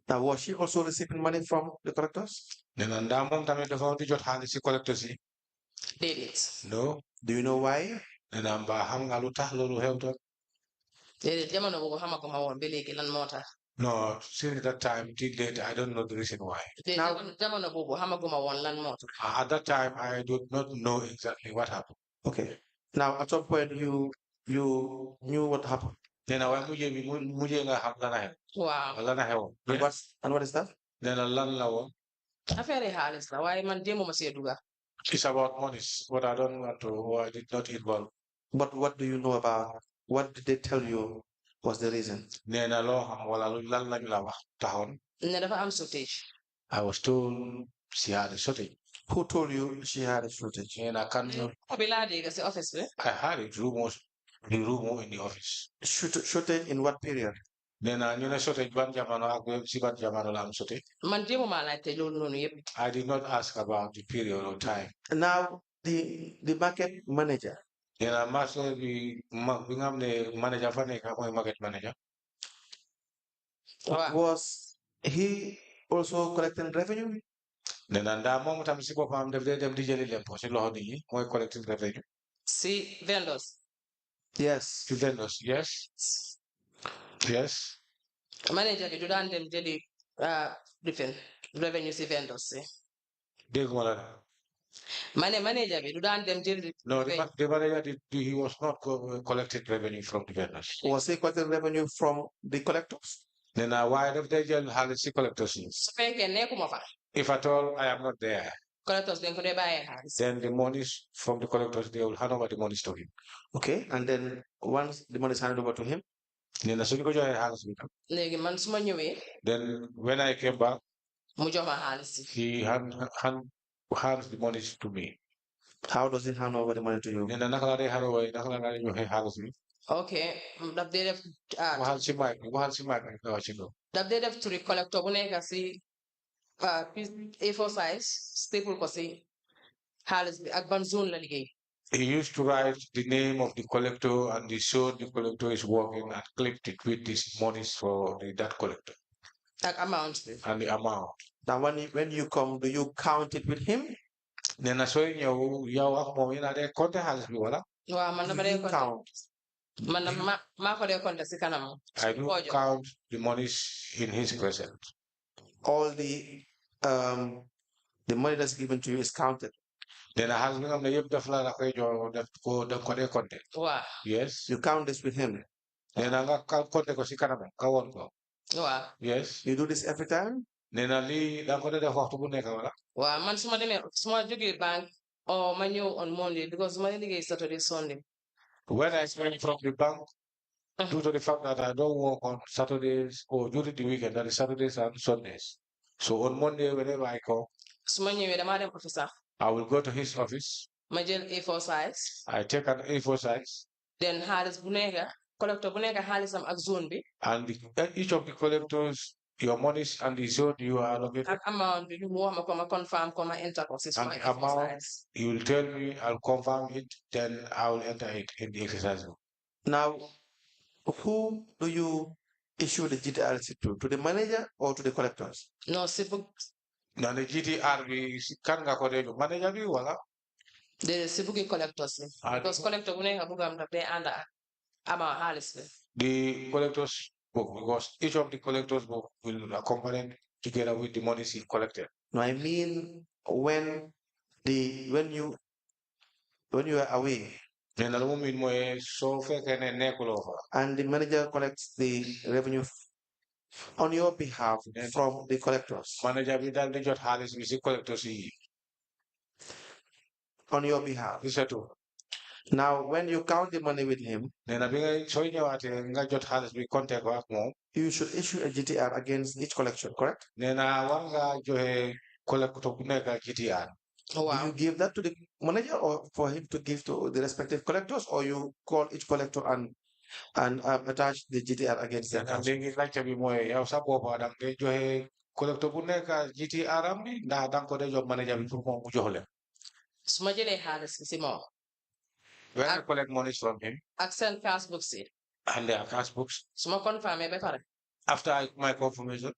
Now, was she also receiving money from the collectors? nena ndaa moom tamit dafa di jot xaalis si collecteurs yi Déedéet. no Do you know why? nena mbaa xam nga lu tax loolu xew toon Déedéet jamono boobu xamaguma woon ba léegi lan moo tax. no since that time till date I don't know the reason why Déedéet jamono boobu xamaguma woon lan moo tax. at that time I do not know exactly what happened Okay. Now, at some point, you knew what happened. nena waaye mujjee nga xam lana xew Waaw. lana xew And what is that? nena lan la woon affaire yi xaalis la waaye man jéemuma see duga. it's about monies but I don't want to or I did not involve But what do you know about? What did they tell you was the reason? nena loo xam wala lan lañ la wax taxoon ne dafa am shortage. I was told she had a shortage Who told you she had a shortage? nena kan bi laa dégg si office bi. I had it rumors the rumor in the office Shortage in what period? nena ñu ne shortage ban jamono ak si ban jamono la am shortage man jéemuma laajte loolu noonu yëpp. I did not ask about the period of time Now, the market manager, nena master bi bi nga xam ne manager fa nekk mooy market manager waaw. was he also collecting revenue? nena ndaa moom tam si boppam daf dee dem di jëli lempo si loxo nit ñi mooy collecting revenue si vendors. Yes. to vendors yes yes manager bi du daan dem jëli different revenue si vendors si. dégguma la manager bi du daan dem jëli. no the manager he was not collecting revenue from the vendors Was he collecting revenue from the collectors? nena waaye daf dee jël xaalis si collectors yi su fekkee nekkuma fa. if at all I am not there collectors dañ ko dee bàyyee xaalis. then the monies from the collectors they will hand over the monies to him Okay. And then once the money is handed over to him, nena suñu ko joxee xaalis bi tam léegi man su ma ñëwee. then when I came back mu jox ma xaalis si. he hands the monies to me how does he hand over the money to you? nena naka la dee hand over naka la dee joxe xaalis bi ok daf dee def. waxal si mic rek nga wax ci loolu daf dee def turi collector bu nekk si A4 size staple ko si xaalis bi ak ban zone la liggéey. he used to write the name of the collector and the zone the collector is working and clipped it with these monies for that collector ak amount bi. and the amount Now, when you come, do you count it with him? nena sooy ñëw yow ak moom yéen a dee compter xaalis bi wala waaw man dama dee You compter. count. man maa ko dee compter si kanam. I do count the monies in his presence All the money that's given to you is counted. nena xaalis bi nga xam ne yëpp daf la koy jox daf ko dee compter waaw. yes You count this with him. nena nga compter ko si kanam nga woon ko waaw. yes You do this every time? nena lii da nga ko dee def waxtu bu nekk wala waaw man su ma demee su ma jógee bank or ma ñëw on Monday because su ma liggéey Saturday Sunday. when I came from the bank due to the fact that I don't work on Saturdays or during the weekend, that is Saturdays and Sundays. So on Monday, whenever I come, I will go to his office. ma jël A4 size. I take an A4 size. Then xaalis bu nekk collector bu nekk xaalisam ak zone bi. And each of the collectors, your monies and the zone you are allocated. Ak amount bi mu wax ma ko ma confirm ko ma enter ko si And the amount you will tell me, I'll confirm it, then I will enter it in the exercise book. Now, who do you issue the GTR receipt to? To the manager or to the collectors? No, si book. Now the GTR bi kan nga ko dee manager bi wala? The si booki collectors bi. Because collector bu nekk bugam daf dee ànd ak amount xaalis bi. The collectors book, because each of the collectors book will accompany together with the money he collected. No, I mean when you are away. And the manager collects the revenue on your behalf from the collectors. Manager bi dal di jot xaalis bi si collectors yi. On your behalf. Now, when you count the money with him, you should issue a GTR against each collection, correct? Oh, Do wow. you give that to the manager or for him to give to the respective collectors, or you call each collector and attach the GTR against their account? Suma jëlee xaalis bi si moom. When I collect money from him, ak seen cash books yi. And their cash books. Suma confirmé ba pare. After my confirmation,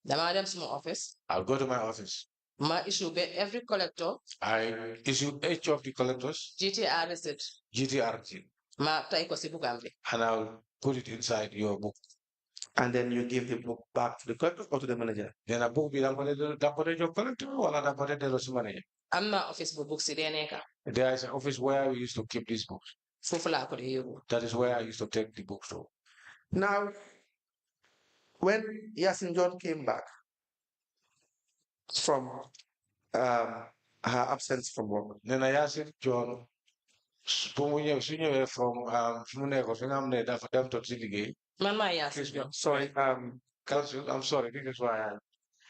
damaa dem suma office. I'll go to my office. Ma issue every collector. I issue each of the collectors GTR receipt. GTR receipt. Ma tay ko si bookam bi. And I'll put it inside your book. And then you give the book back to the collector or to the manager? Then a book be done for the collector or the manager. I'm not office books. There is an office where we used to keep these books. That is where I used to take the books to. Now, when Yasin John came back from her absence from work, then Yasin John from sorry, Council, I'm sorry, this is why I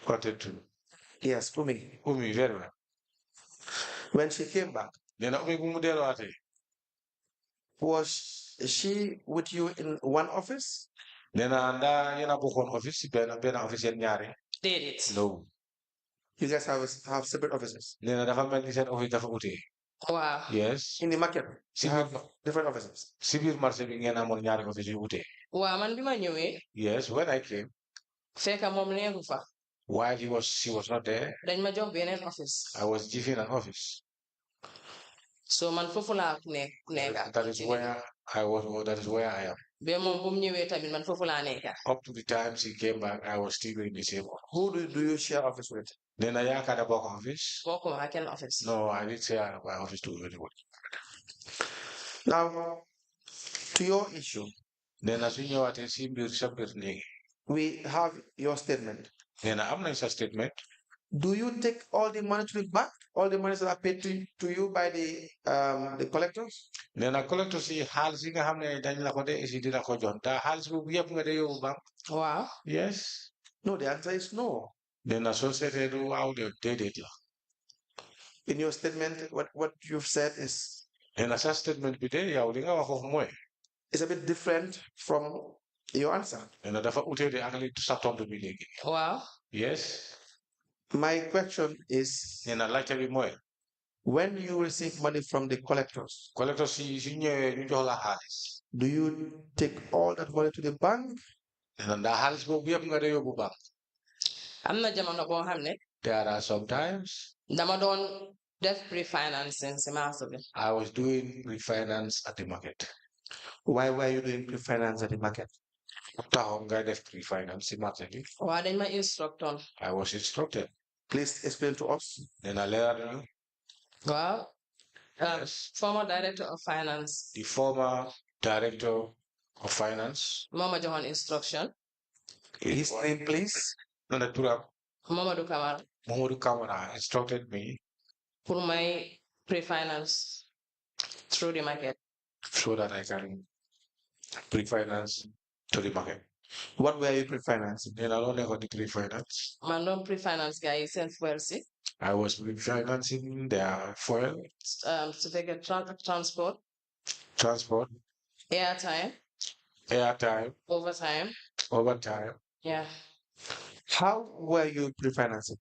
wanted to. Yes, Umi. Umi, very well. When she came back, was she with you in one office? Office, no. You guys have separate offices? Wow. Yes. In the market, you have different offices? Wow, man, yes, when I came, while she was not there, then my job in an office. I was given an office. So man fufula that is where I was. That is where I am. Up to the time she came back, I was still in the same office. Who do you share office with? Then I had a office. Office. No, I didn't share my office to anyone. Now, to your issue, then as you know, we have your statement. Then I have a statement. Do you take all the money to the bank? All the monies that are paid to you by the collectors? Then a collector see housing Wow. Yes. No, the answer is no. Then associated out the data. In your statement, what you've said is statement it's a bit different from your answer. Wow. Yes. My question is, when you receive money from the collectors, do you take all that money to the bank? There are sometimes I was doing refinance at the market. Why were you doing refinance at the market? I was instructed. Please explain to us. Then I learned you. Well, Yes. former director of finance. The former director of finance. Mama Johan instruction. His name, please. Mamadou Kamara. Mamadou Kamara instructed me For my pre-finance through the market. so that I can pre-finance to the market. What were you pre-financing? Then I don't know the pre-finance. Man don't pre-finance guy self-wealthy. I was refinancing their fuel, certificate transport, transport, airtime, overtime. yeah. How were you refinancing?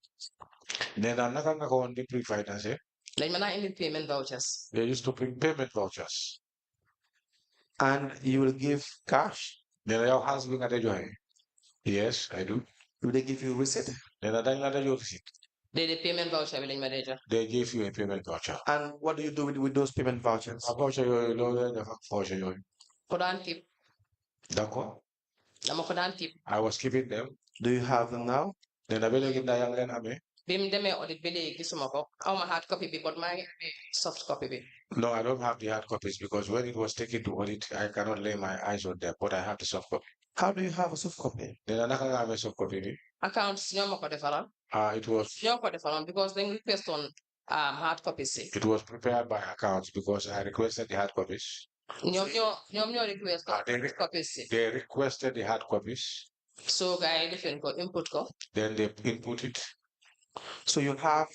Then I'm not gonna go on the pre-finance. Like man, I need payment vouchers. They used to bring payment vouchers. And you will give cash? Then your husband at the Yes, I do. Do they give you receipt? Then I don't your receipt. The payment voucher will manager. They give you a payment voucher. And what do you do with those payment vouchers? A voucher you know the voucher you. Kodan tip. D'accord. I'm a kodan tip. I was keeping them. Do you have them now? Then I will get the young man. Bim deme audit bele gisumako. I'm a hard copy but my soft copy. No, I don't have the hard copies because when it was taken to audit, I cannot lay my eyes on them, but I have the soft copy. How do you have a soft copy? Then I'm not gonna have a soft copy. Accounts nyomako defaran. It was Nyomako defaran because they request on hard copies. It was prepared by accounts because I requested the hard copies. Nyom request copies. They requested the hard copies. So guy different ko input ko. Then they input it. So you have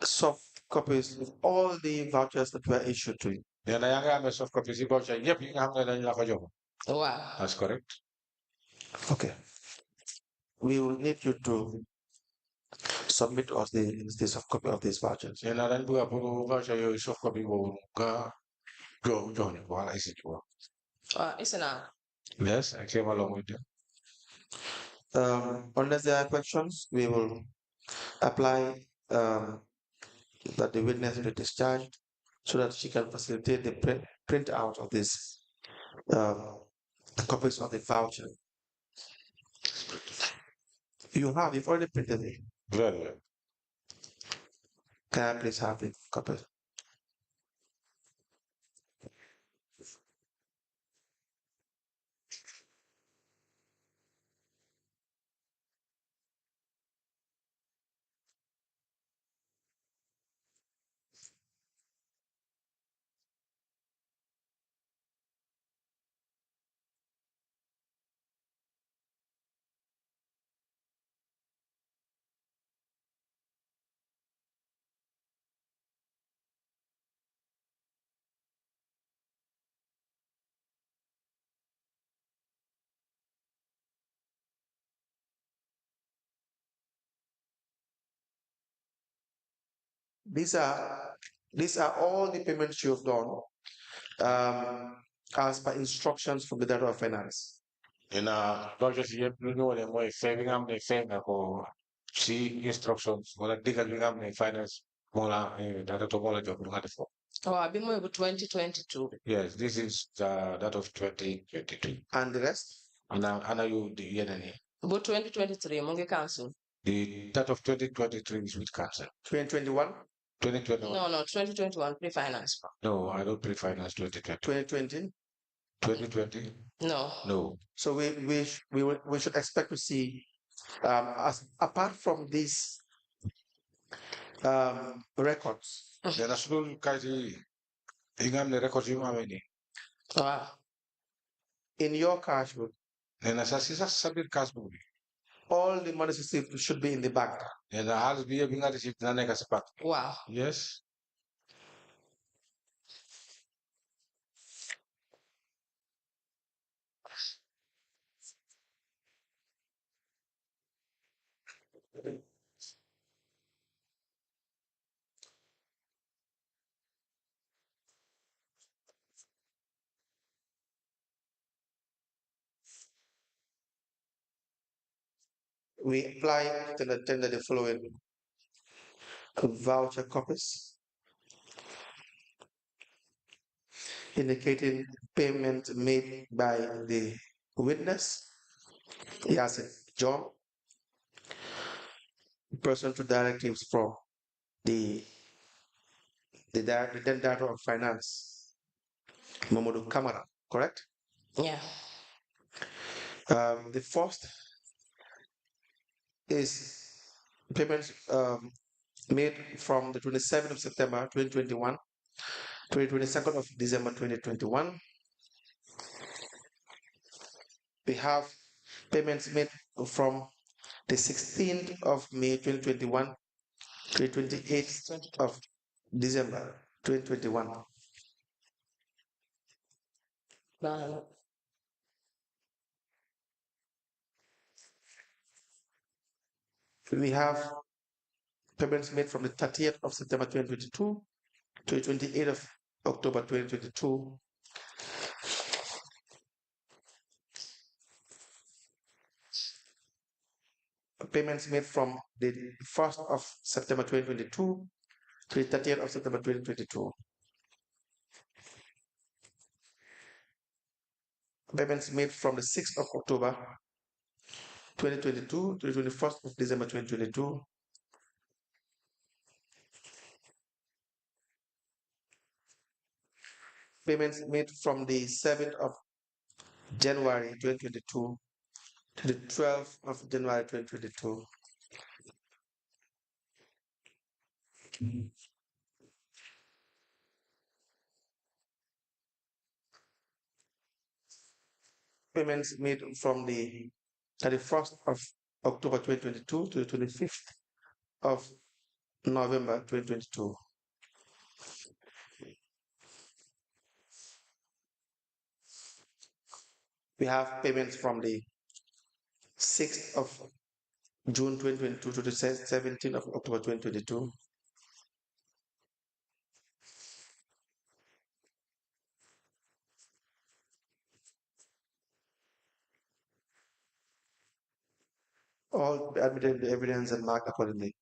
soft copies of all the vouchers that were issued to you. Then I have a soft copies. Yep, you have Wow. That's correct. Okay. We will need you to submit us the soft copy of these vouchers. Then I don't do a voucher, you soft copy. John, while I see you. Listen Yes, I came along with them. Unless there are questions, we will apply that the witness will be discharged so that she can facilitate the print out of this copies of the voucher. You've already printed it. Very well. Can I please have the copies? These are all the payments you've done as per instructions from the Director of Finance. In budget, you know, the more saving am the favor for see instructions or the digger become the finance more that to more job for. Oh, I've been with 2022. Yes, this is that of 2022. And the rest? And now you the year But 2023, Mungi Council. the that of 2023 is with council. 2021? 2021. No, 2021 pre-finance. No, I don't pre-finance 2020. 2020? 2020? No. So we should expect to see as apart from these records. The national kaji ingam the records you have any. Wow. In your cash book, Then as a submit cash book. all the money received should be in the bank. And the house be a being received na Wow. Yes. We apply to the tender the following voucher copies indicating payment made by the witness. He has a John, person to directives from the then Director of Finance, Mamadou Kamara, correct? Yeah. The first is payments made from the 27th of September 2021 to the 22nd of December 2021. We have payments made from the 16th of May 2021 to the 28th of December 2021. We have payments made from the 30th of September 2022 to the 28th of October 2022. Payments made from the 1st of September 2022 to the 30th of September 2022. Payments made from the 6th of October 2022 to the 21st of December 2022. Payments made from the 7th of January 2022 to the 12th of January 2022. Payments made from the 31st of October 2022 to the 25th of November 2022. We have payments from the 6th of June 2022 to the 17th of October 2022. All admitted into evidence and marked accordingly.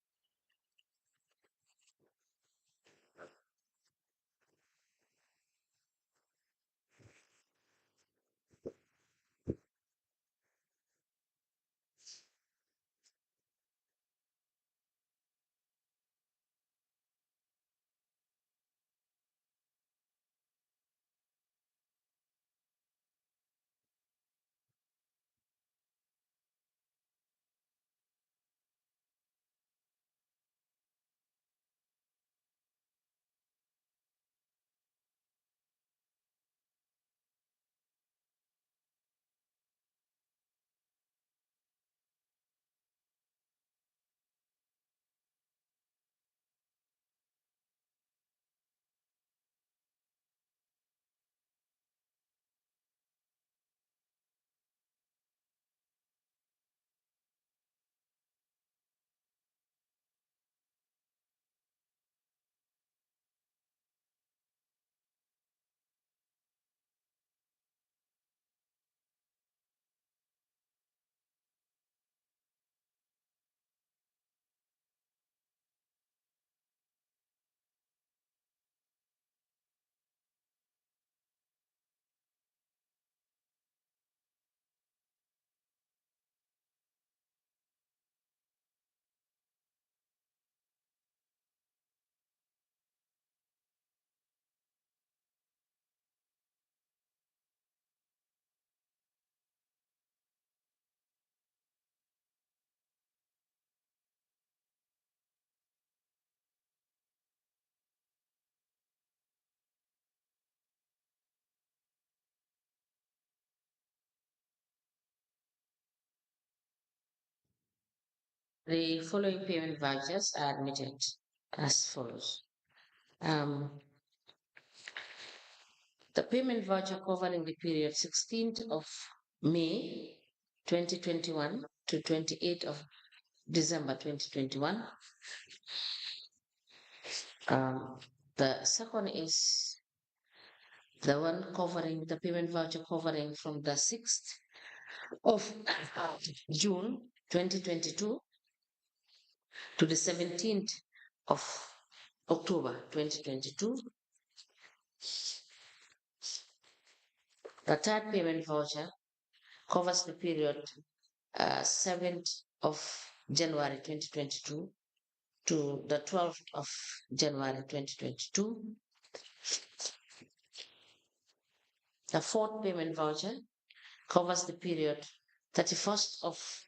The following payment vouchers are admitted as follows. The payment voucher covering the period 16th of May 2021 to 28th of December 2021. The second is the one covering the payment voucher covering from the 6th of June 2022 to the 17th of October 2022. The third payment voucher covers the period 7th of January 2022 to the 12th of January 2022. The fourth payment voucher covers the period 31st of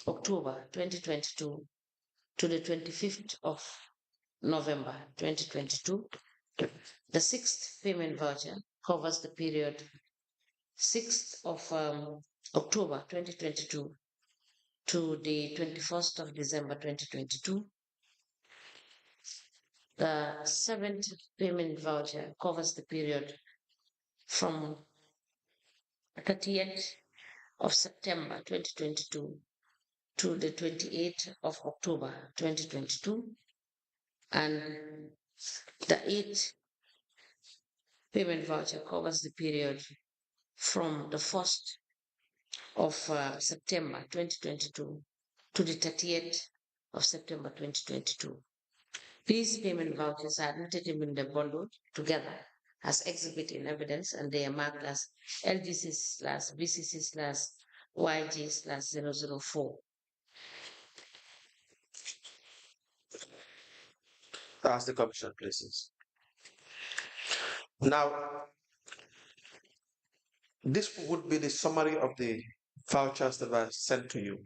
October 2022 to the 25th of November 2022. The sixth payment voucher covers the period 6th of October 2022 to the 21st of December 2022. The seventh payment voucher covers the period from 30th of September 2022 to the 28th of October 2022, and the eighth payment voucher covers the period from the 1st of September 2022 to the 30th of September 2022. These payment vouchers are noted in the bundle together as exhibit in evidence, and they are marked as LGC/BCC/YG/004. Ask the Commissioner, please. Now, this would be the summary of the vouchers that were sent to you.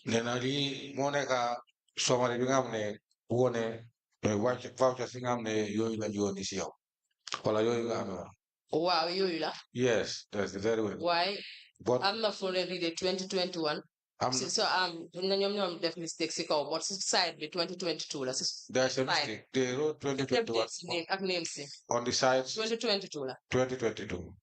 Nena li moneka somari bi nga xam ne wone vouchers yi nga xam ne yooyu la yónni si yow wala yooyu nga amee woon. Wow, yooyu la. Yes, that's the very way. Why? But I'm not for read the 2021. So ñoom def mistake si kaw but si side bi 2022 la. there's a mistake. They wrote 2021 ak name si. on the sides. 2022 la. 2022.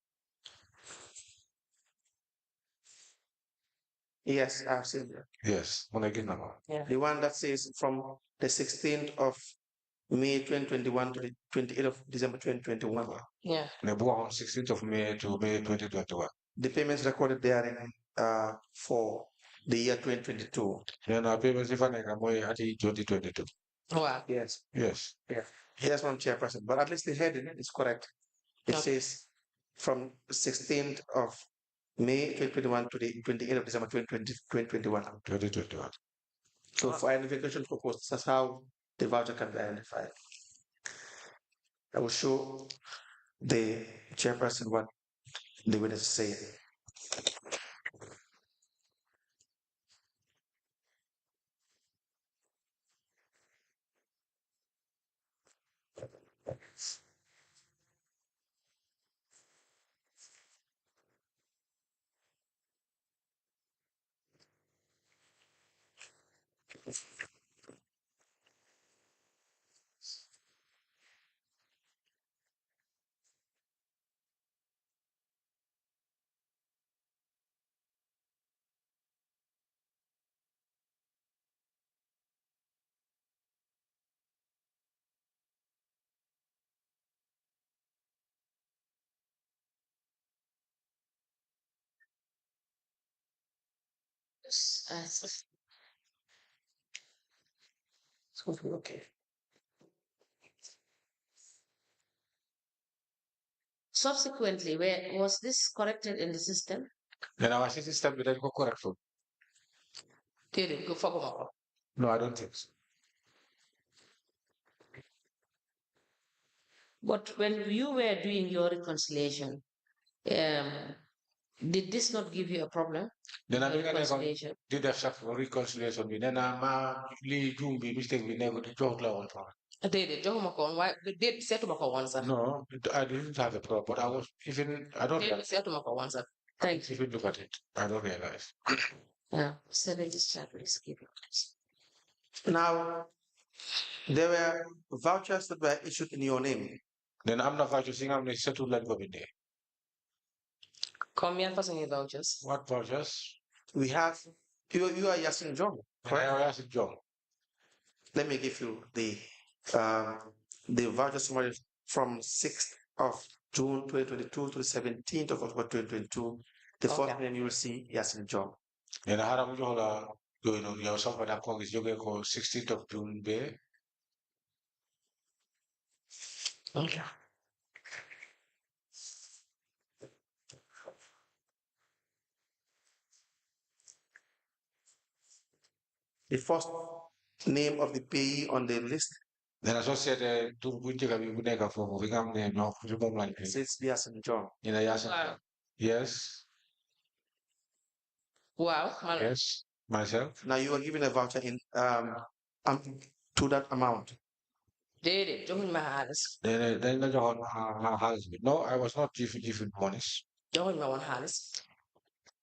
Yes, I've seen that. Yes, The one that says from the 16th of May 2021 to the 28th of December 2021. Yeah. On 16th of May to May 2021. The payments recorded therein for the year 2022. Then payments if I 2022. Wow. Yes. Yes. Yes, Madam Chairperson. But at least the heading is correct. It says from 16th of May 2021 to the 28th of December 2021. 2021. So for identification purposes, that's how the voucher can be identified. I will show the chairperson what the witness is saying. Okay. Subsequently, was this corrected in the system? Then our system didn't go correct for. Did it go for? No, I don't think so. But when you were doing your reconciliation, did this not give you a problem? Then I reconciliation. did have reconciliation. Then I mistake we never did joke la one. Did why did set to one, sir? No, I didn't have a problem, but I was even I don't Did set to one, sir? Thank you. If you look at it, I don't realize. So registrar, please give it. Now, there were vouchers that were issued in your name. Then I'm not vouching, I'm not settled like over there. Come here for some vouchers. What vouchers? We have, you are Yasin John, correct? I Yasin John. Let me give you the voucher summary from 6th of June 2022 to the 17th of October 2022. The first name you will see Yasin John. And I had a you know, somebody that called is 16th of June there. Okay. The first name of the payee on the list. Then I just said to Bunjika Buneka for moving up name now for the moment. Says Yasin John. In a Yasin. Yes. Wow. Yes. Myself. Now you are given a voucher in to that amount. Did it? Don't my hands. Then no, I was not given monies. Don't my one hands.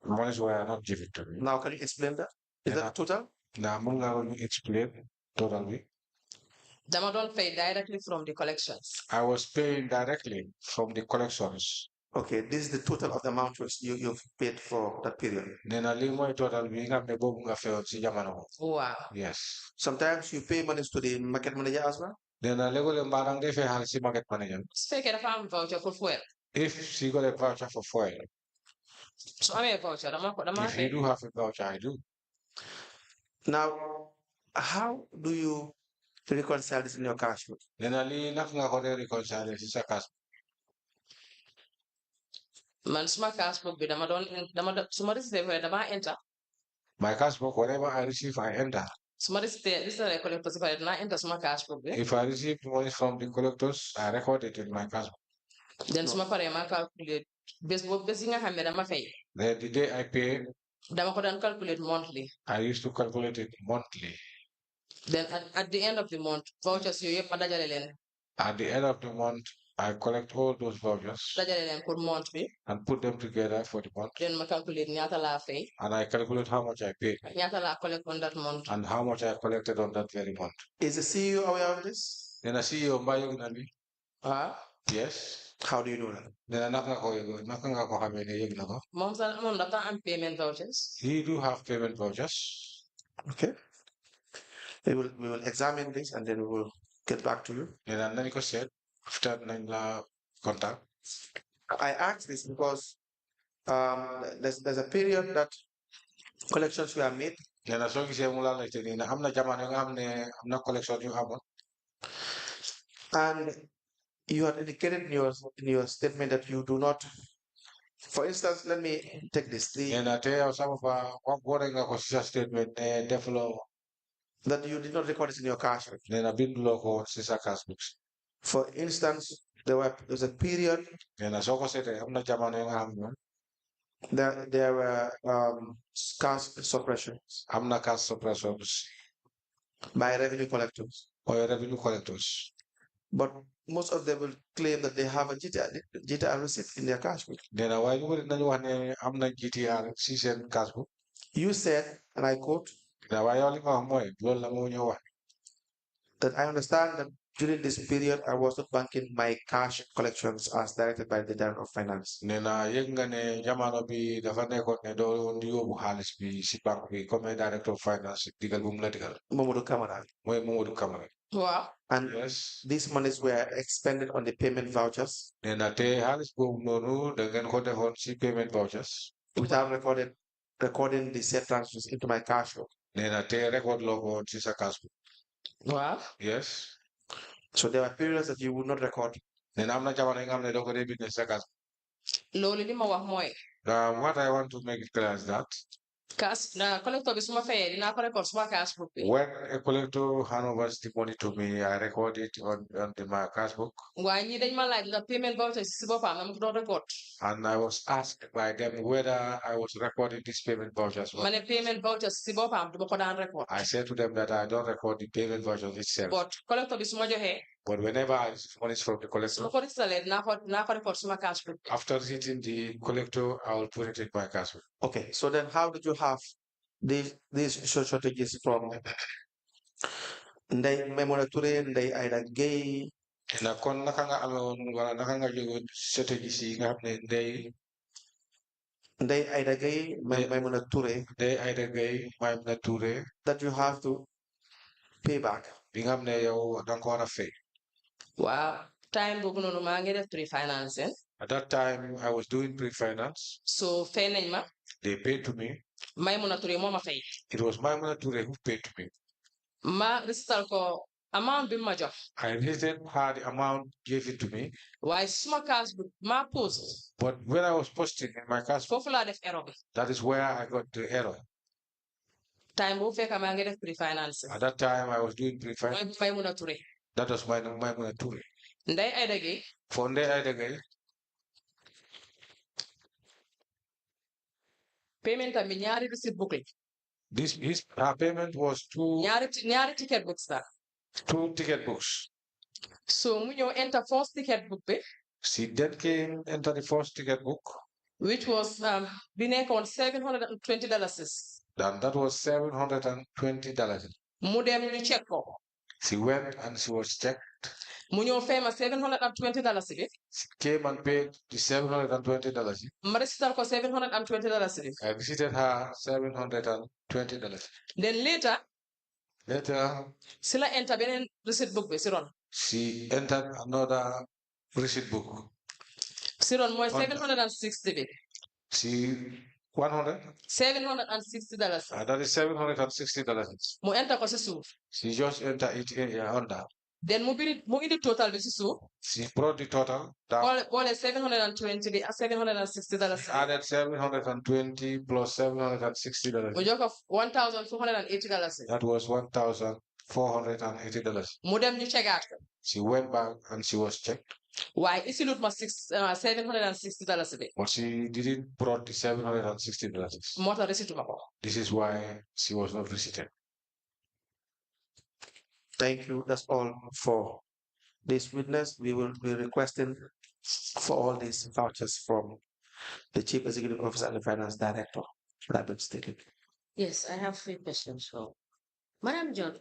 Monies were not given to me. Now can you explain that? Is that total? Now I'm going to explain totally. dama don't pay directly from the collections. I was paying directly from the collections. Okay, this is the total of the amount you've paid for that period. Nena li moy total bi nga xamne bobu nga feewon ci jamono. Wow. Yes. Sometimes you pay monies to the market manager as well. Nena lego le mbarang de fe hal ci market manager. Su fekkee dafa am voucher for fuel. If she got a voucher for fuel. So amee voucher dama If you do have a voucher, I do. Now, how do you reconcile this in your cash book? Nena li nak nga ko reconcile ci sa cash. Man suma cash book bi dama suma receive dama enter. My cash book, whenever I receive, I enter. Suma receive collectors if I enter suma cash book bi. If I receive money from the collectors, I record it in my cash book. Then suma pare ma calculate bés yi nga xam ne dama fay. Then the day I pay, dama ko daan calculate monthly. I used to calculate it monthly. Then at the end of the month, vouchers yooyu yëpp ma dajale leen. At the end of the month, I collect all those vouchers dajale leen pour month bi. and put them together for the month. Then ma calculate ñaata laa fay. And I calculate how much I paid. ñaata laa collect on that month. And how much I collected on that very month. Is the CEO aware of this? Then I CEO mbaa yëg na li. Yes. How do you know that? Then naka nga ko xamee ne yëg na ko. Moom dafa am payment vouchers. He do have payment vouchers. Okay. We will examine this and then we will get back to you. Then nañ ko seet after nañ la contact. I asked this because there's a period that collections were made. Nena soo gisee mu la laajte nii ne am na jamono nga xam ne am na collection yu amoon. And you had indicated in your statement that you do not. For instance, let me take this. Nena te yow sama fa wax nga ko ci sa statement ne defuloo. That you did not record it in your cash book. Nena binduloo ko ci sa cash books. For instance, there was a period. Nena soo ko seetee am na jamono nga xam ne. There were cash suppressions. Am na cash suppressions. By revenue collectors. Or revenue collectors. But most of them will claim that they have a GTR receipt in their cash book. Nena waaye ñu bari nañu wax ne am na GTR ci seen cash book. You said, and I quote, that I understand that during this period, I was not banking my cash collections as directed by the Director of Finance. Nena yëg nga ne jamono bi dafa nekkoon ne doo yóbbu xaalis bi si banque bi comme Director of Finance digal bu mu la digal. Mamadou Camara. Mooy Mamadou Camara. Wow. And yes, these monies were expended on the payment vouchers. Nena te xaalis boobu noonu da ngeen ko defoon si payment vouchers. Without recording the said transfers into my cash book. Nena te record logo si sa cash book. Wow. Yes. So there were periods that you would not record. Nena am na jamono yi nga xam ne doo ko dee bind sa cash book. Loolu li ma wax mooy. What I want to make it clear is that. Collector bi suma fayee dinaa ko record suma cash book bi. When a collector hand over the money to me, I record it on my cash book. Waaye ñi dañ ma laaj la payment voucher si boppam dama ko doon record. And I was asked by them whether I was recording this payment vouchers. Ma ne payment voucher si boppam duma ko daan record. I said to them that I don't record the payment vouchers itself. But collector bi suma joxee. But whenever I receive money from the collector, suma ko receive dinaa ko record suma cash book. after receiving the collector, I will put it in my cash book. Okay, so then how did you have these shortages from Ndeye Maimouna Touré, Ndeye Aida Gueye? Na kon naka nga amoon wala naka nga jógoon stratégies yi nga xam ne Ndeye Aida Gueye, Maimouna Touré. Ndeye Aida Gueye, Maimouna Touré. That you have to pay back. Bi nga xam ne yow da nga ko war a fay. Wow. Time boobu noonu maa ngi def pre-financing. At that time, I was doing pre-finance. So fay nañ ma. They paid to me. Maimouna Touré moo ma fay. It was Maimouna Touré who paid to me. Ma ristal ko amount bi ma jox. I listed her the amount, gave it to me. Waaye suma cash book ma post. But when I was posting in my cash book, foofu laa def error bi. that is where I got the error. Time boobu fekk maa ngi def pre-financing. At that time, I was doing pre-finance. Maimouna Touré. That was Maimouna Touré. Ndeye Aida Gueye. For Ndeye Aida Gueye. Payment am bi ñaari receipt book la. Her payment was ñaari ticket books la. 2 ticket books. So mu ñëw enter first ticket book bi. She then came enter the first ticket book. Which was bi nekkoon $720. Then that was $720. Mu dem ñu check ko. She went and she was checked. Mu ñëw fay ma $720 bi. She came and paid the $720. Ma receiptal ko $720 bi. I visited her $720. Then later, Later, si la enter beneen receipt book bi si ron. she entered another receipt book. Si ron mooy $760 bi. She 100. $760. That is $760. Mu enter ko si suuf. She just entered it under. Then mu indi total bi si suuf. She brought the total down. Boole $720 bi ak $760. Added 720 plus $760. Mu jox ko $1,480. That was $1,480. Mu dem ñu chegaat ko. She went back and she was checked. Waaye isilut ma $760 bi. But she didn't brought the $760. Moo tax receiptu ma ko. This is why she was not receipted. Thank you. That's all for this witness. We will be requesting for all these vouchers from the Chief Executive Officer and the Finance Director. That been stated. Yes, I have 3 questions for Madam John.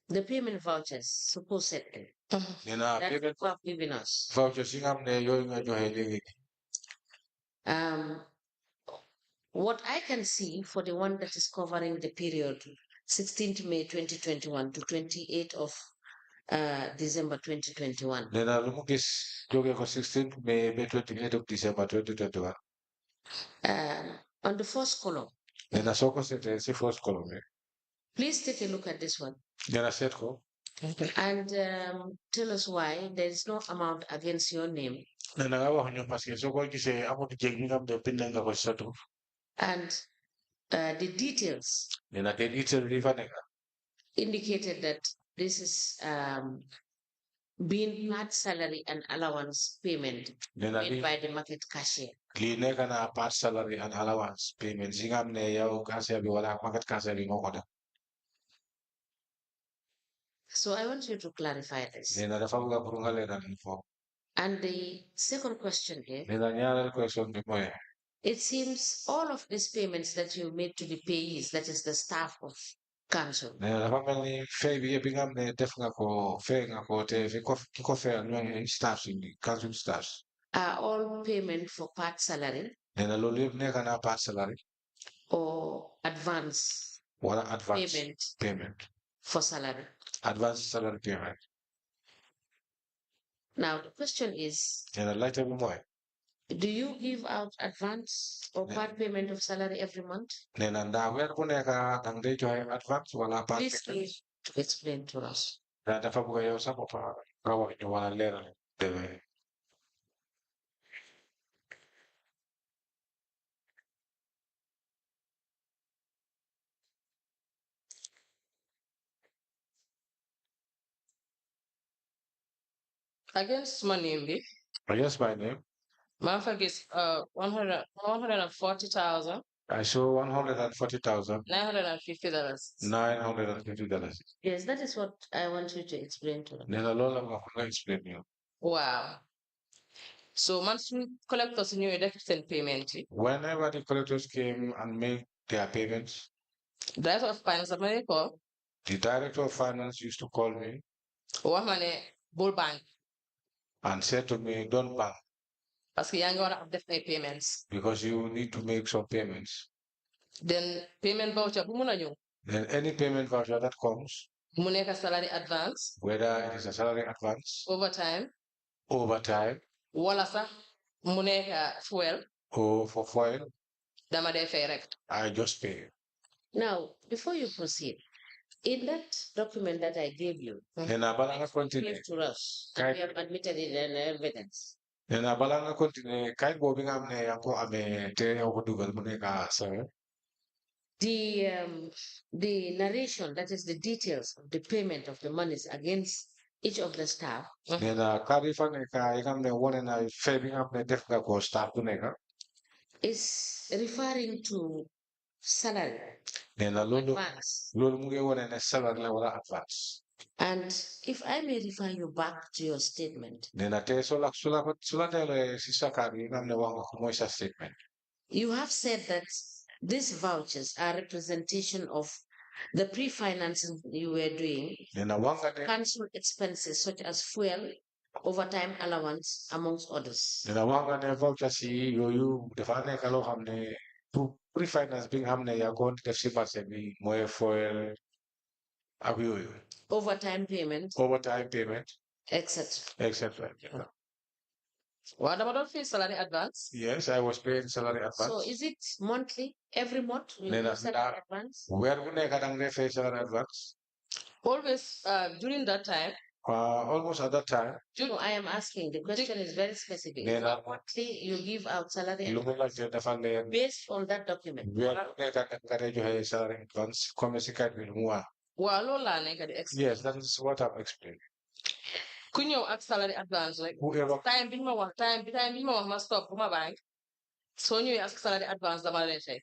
The payment vouchers supposedly that Payment you have given us. vouchers What I can see for the one that is covering the period 16th May 2021 to 28th of December 2021. Lu gis jóge ko 16th May ba 28th of December 2021. On the first column, Soo ko seetee si first column bi. please take a look at this one Seet ko. and tell us why there is no amount against your name Nga wax ñu parce que soo ko gisee amul jég bi nga xam ne bind nga ko si sa tur. and the details Te detail li fa nekk. indicated that this is being part salary and allowance payment made by the market cashier. Lii nekk na part salary and allowance payment yi nga xam ne yow cashier bi wala market cashier bi moo ko def. So I want you to clarify this. Dafa bëgg pour nga leeral foofu. And the second question here, Ñaareel question bi mooy. it seems all of these payments that you made to the payees, that is the staff of council, Dafa mel ni fay bi yëpp nga xam ne def nga ko fay nga ko te ki ko fayal ñooy staff si council staffs. are all payment for part salary Loolu yëpp nekk na part salary or advance wala advance payment. for salary. Advance salary payment. Now the question is, Laajte bi mooy. do you give out advance or part payment of salary every month? Ndax weer bu nekk dang day joxe advance wala part Please payment. to explain to us. Dafa bëgg yow sa bopp nga wax ñu wala leeral demee. Against my name bi. Against my name. maa fa gis 140,000. I saw $140,000. $950. $950. Yes, that is what I want you to explain to us. Loolu la nga explain you. Wow. So man suñu collectors ñëwee def seen payment yi. Whenever the collectors came and made their payments, Director of Finance dama lay call. the director of finance used to call me wax ma ne bul bank and said to me, don't bank parce que yaa ngi war a def ay payments. because you need to make some payments. Then payment voucher bu mun a ñëw. Then any payment voucher that comes, mu nekk salary advance. whether it is a salary advance, overtime, wala sax mu nekk fuel. or for foil, dama dee fay rek. I just pay. Now, before you proceed, in that document that I gave you, Nena balanga continue. give to us, and we have admitted it in evidence. Nena balanga continue. Kait bobi nga amne yanko ame te yanko dugal mune ka sir. The narration, that is the details of the payment of the monies against each of the staff. Nena karifa ne ka ikamne one na febi amne def nga ko staff tu neka. Is referring to salary, Nena lolo advance. muge one ne salary la wala advance. And if I may refer you back to your statement, Nena te sula tele sisa kari ikamne wanga kumoisa statement. You have said that these vouchers are representation of the pre-financing you were doing, cancel expenses such as fuel, overtime allowance, amongst others. voucher si yooyu dafa nekk loo xam ne pour pre-finance bi nga xam ne yaa ko def si marché bi mooy foyel ak yooyu. Overtime payment, etc. Yeah. What about fee salary advance? Yes, I was paying salary advance. So is it monthly? Every month you Then do salary advance? Where would I get salary advance? Always during that time. Almost at that time. No, I am asking. The question is very specific. Monthly you give out salary advance based on that document. Where would I get salary advance? Yes, that is what I'm explaining. Ku ñëw ak salary advance rek time bi ma wax ma stop bu ma bank soo ñëwee ak salary advance dama lay fay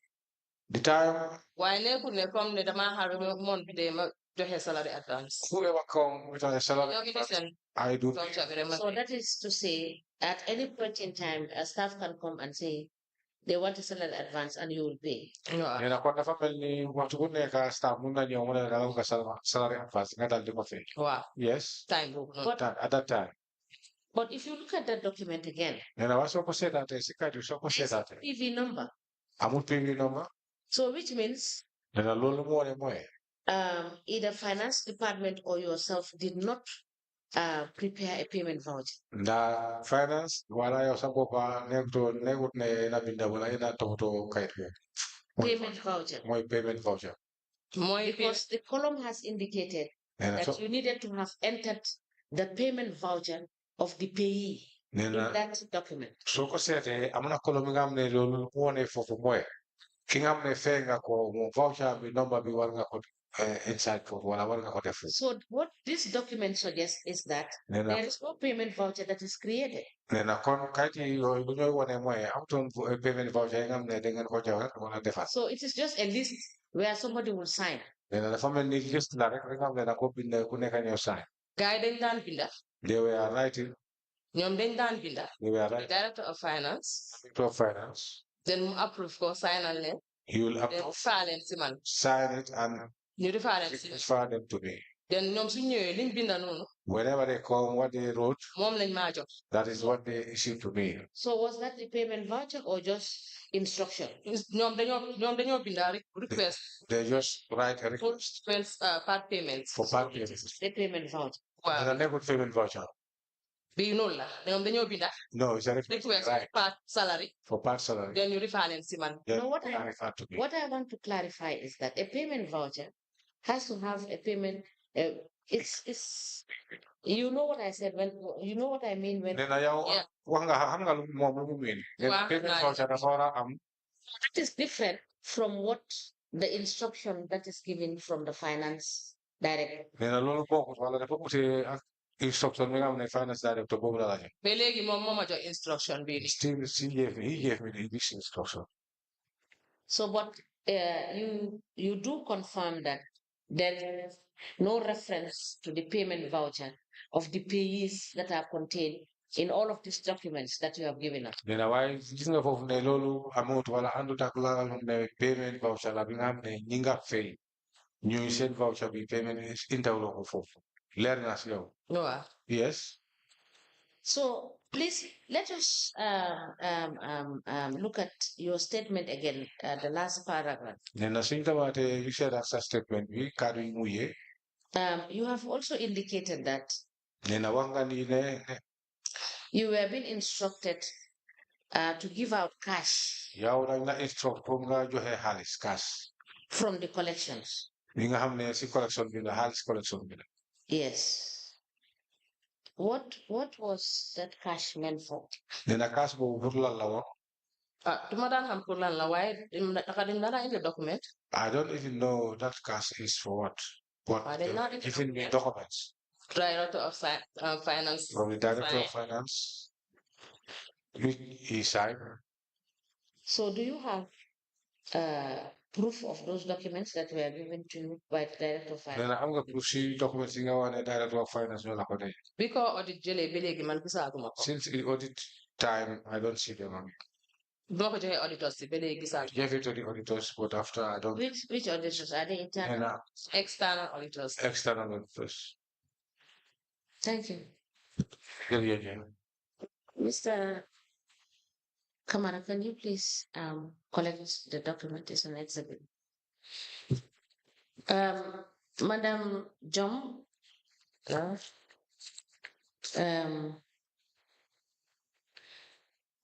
the time waaye nekkul ne comme ne dama xaar month bi de ma joxe salary advance whoever come with a salary advance, I do. So that is to say at any point in time a staff can come and say they want a salary advance and you will pay. Nena kwa dafa mel ni waxtu bu nekk staff mun na ñëw mu ne da nga salary advance nga dal di ko fay. Wow. Yes. Time boobu noonu. At that time. But if you look at that document again, Nena wa soo ko seetaatee si kayit soo ko seetaatee. PV number. Amul PV number. So which means Nena loolu mu wane mooy. Either finance department or yourself did not prepare a payment voucher. The finance wala yow sa boppa nekkut ne na binda wala ina toppatoo kayit bi. Payment voucher. Mooy payment voucher. Because the column has indicated that you needed to have entered the payment voucher of the payee in that document. So ko seetee am na column nga xam ne loolu mu wane foofu mooy ki nga xam ne fee nga ko mu voucher bi number bi war nga ko inside foofu wala war nga ko def foofu. So what this document suggests is that there is no payment voucher that is created. Nena kon kayit yi yooyu bu ñooy wane mooy amutoon payment voucher yi nga xam ne da ngeen ko joxe wala defar. So it is just a list where somebody will sign. Nena dafa mel ni list la rek nga xam ne da ko bind ku nekk ñëw sign. Gars yi dañ daan binda. They were writing. ñoom dañ daan binda. They were writing. Director of finance. Director of finance. Then mu approve ko signal leen. He will approve. Then file leen si man. Sign it and ñu refer leen si. refer them to me. Then ñoom su ñëwee liñ binda noonu. Whenever they come, what they wrote. Moom lañ maa jox. That is what they issued to me. So was that the payment voucher or just instruction? ñoom dañoo binda request. They just write a request. Part payments. For part payments. The payment voucher. Wow. And a never payment voucher. Bii noonu la ñoom dañoo binda. No, it's a request. Request part salary. For part salary. Then you refer leen si man. Then No, what I want to clarify is that a payment voucher has to have a payment. It's you know what I said when you know what I mean when wax nga xam nga lu moom lu mu mean. Payment voucher dafa war a am. That is different from what the instruction that is given from the finance director. Nena loolu bokkut wala dafa ute ak instruction bi nga xam ne finance director boobu la laaj. Ba léegi moom moo ma jox instruction bii nii. Still he gave me this instruction. So but you do confirm that there is no reference to the payment voucher of the payees that are contained in all of these documents that you have given us. Nena waaye gis nga foofu ne loolu amut wala àndut ak la nga xam ne payment voucher la bi nga xam ne ñi nga fay ñuy seen voucher bi payment intawloo ko foofu leer na si yow. Waaw. Yes. So please let us look at your statement again, the last paragraph. Nena suñ tawaatee you said sa statement bi kàddu yi muyee. You have also indicated that Nena wax nga ni ne you were being instructed to give out cash yow dañ la instruct pour nga joxe xaalis cash. From the collections. Li nga xam ne si collection bi la xaalis collection bi la. Yes. What was that cash meant for? Nena cash boobu pour lan la woon. Duma daan xam pour lan la waaye naka dañ la indi document. I don't even know that cash is for what. But even the documents. Director of finance. From the director of finance. He signed. So do you have proof of those documents that were given to you by the director of finance? Then I'm going to see documents in our director of finance. Because audit jëlee ba léegi man gisaatuma ko. Since the audit time, I don't see them. boo ko joxee auditeurs si ba léegi gisaat Gave it to the auditors, but after I don't. Which auditors are they internal? And external auditors. external auditors. Thank you. Yeah, yeah, yeah. Mr. Kamara, can you please collect the document as an exhibit? Madam Jom,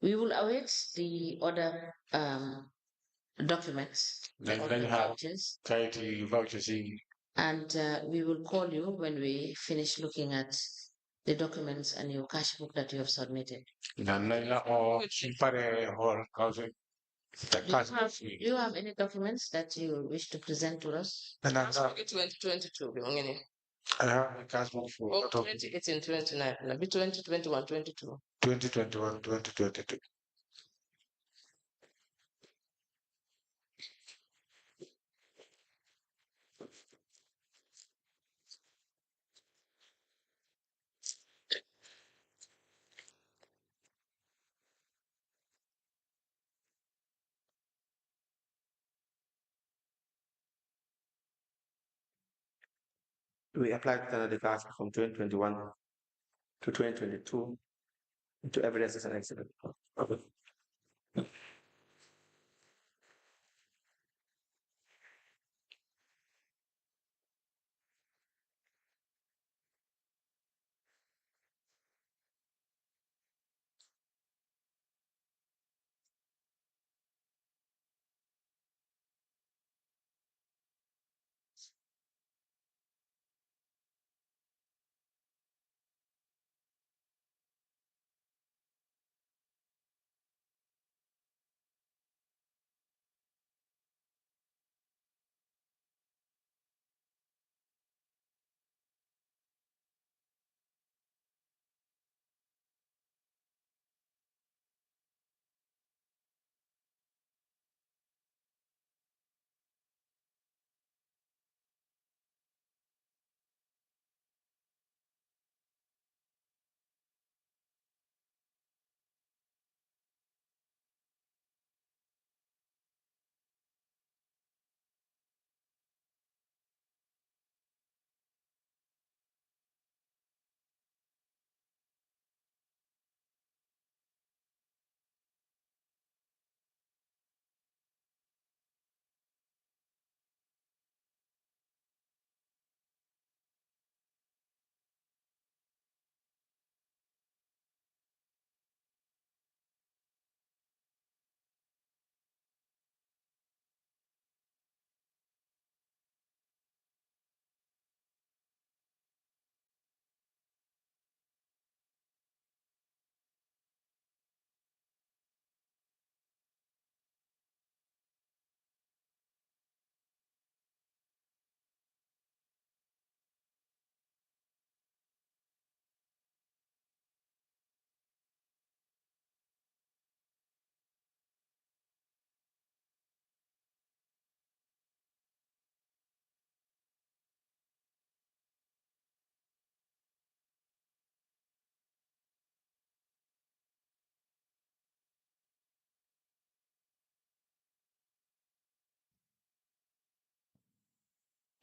we will await the other documents, Then or you the have vouchers, vouchers in. and we will call you when we finish looking at the documents and your cash book that you have submitted. Then or pare or housing. Do you have any documents that you wish to present to us? And then 2022 bi mu ngi nii. I have a cash book for 2018 29 na bi 2021 22. 2021, 2022. We applied the cash from 2021 to 2022 to evidence as an exhibit. Okay.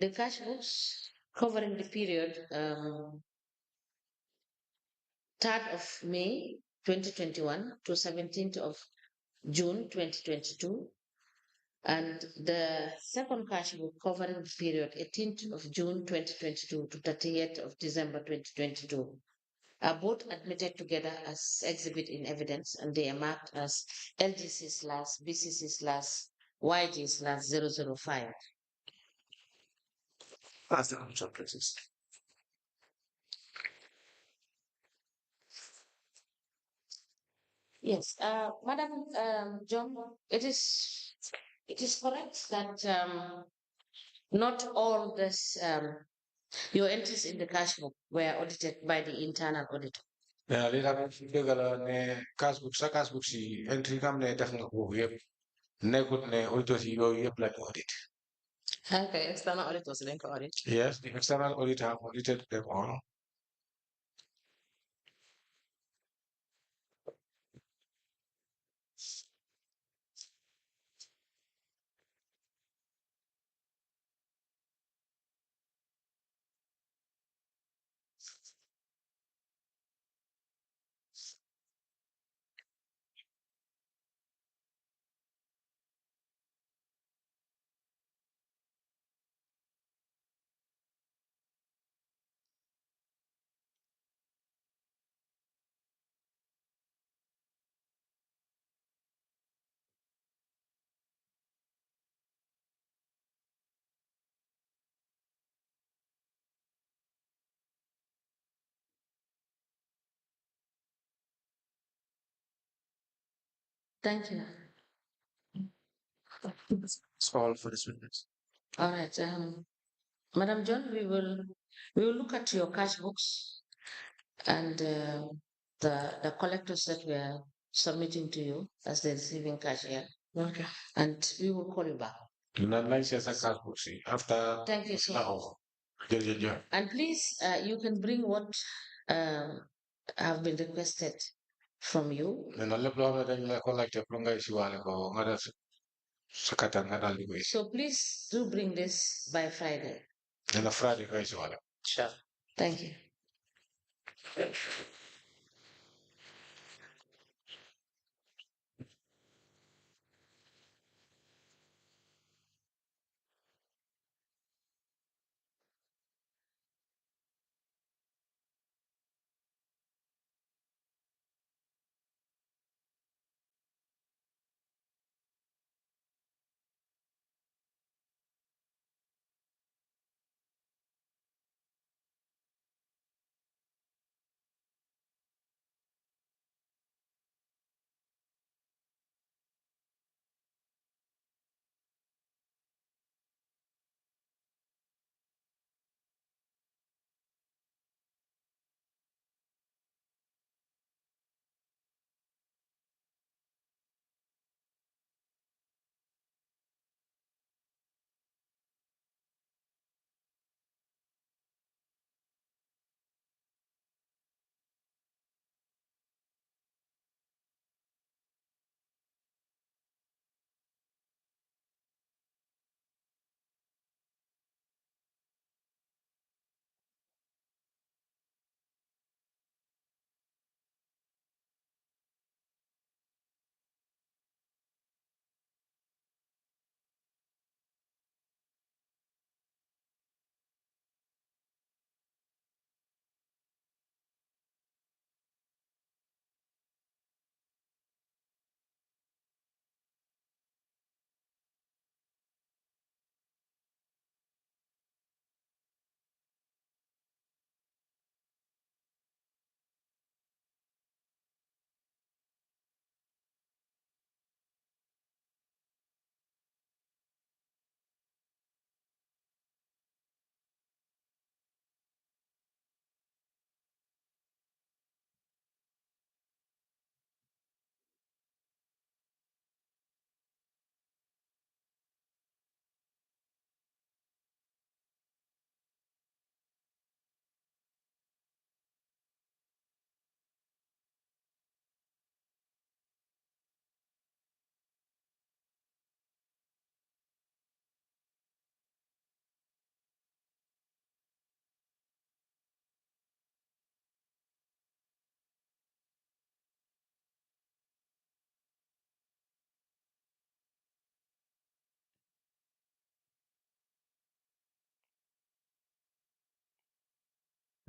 The cash books covering the period 3rd of May 2021 to 17th of June 2022, and the second cash book covering the period 18th of June 2022 to 30th of December 2022 are both admitted together as exhibit in evidence, and they are marked as LGC/BCC/YG/005. Ask the control, please. Yes, Madam John, it is correct that not all this your entries in the cash book were audited by the internal auditor. Yeah, later figure ne cash book sa cash book si entry kam ne def nga ko yep nekut ne auditors yi yoyu yep lañ audit. Okay, external auditors dañ ko audit. Yes, the external auditor have audited them all. Thank you. That's all for this witness. All right. Madam John, we will look at your cash books and the collectors that we are submitting to you as the receiving cashier. Okay. And we will call you back. After Thank you so much. yeah. And please, you can bring what have been requested from you. So please do bring this by Friday. Sure. Thank you.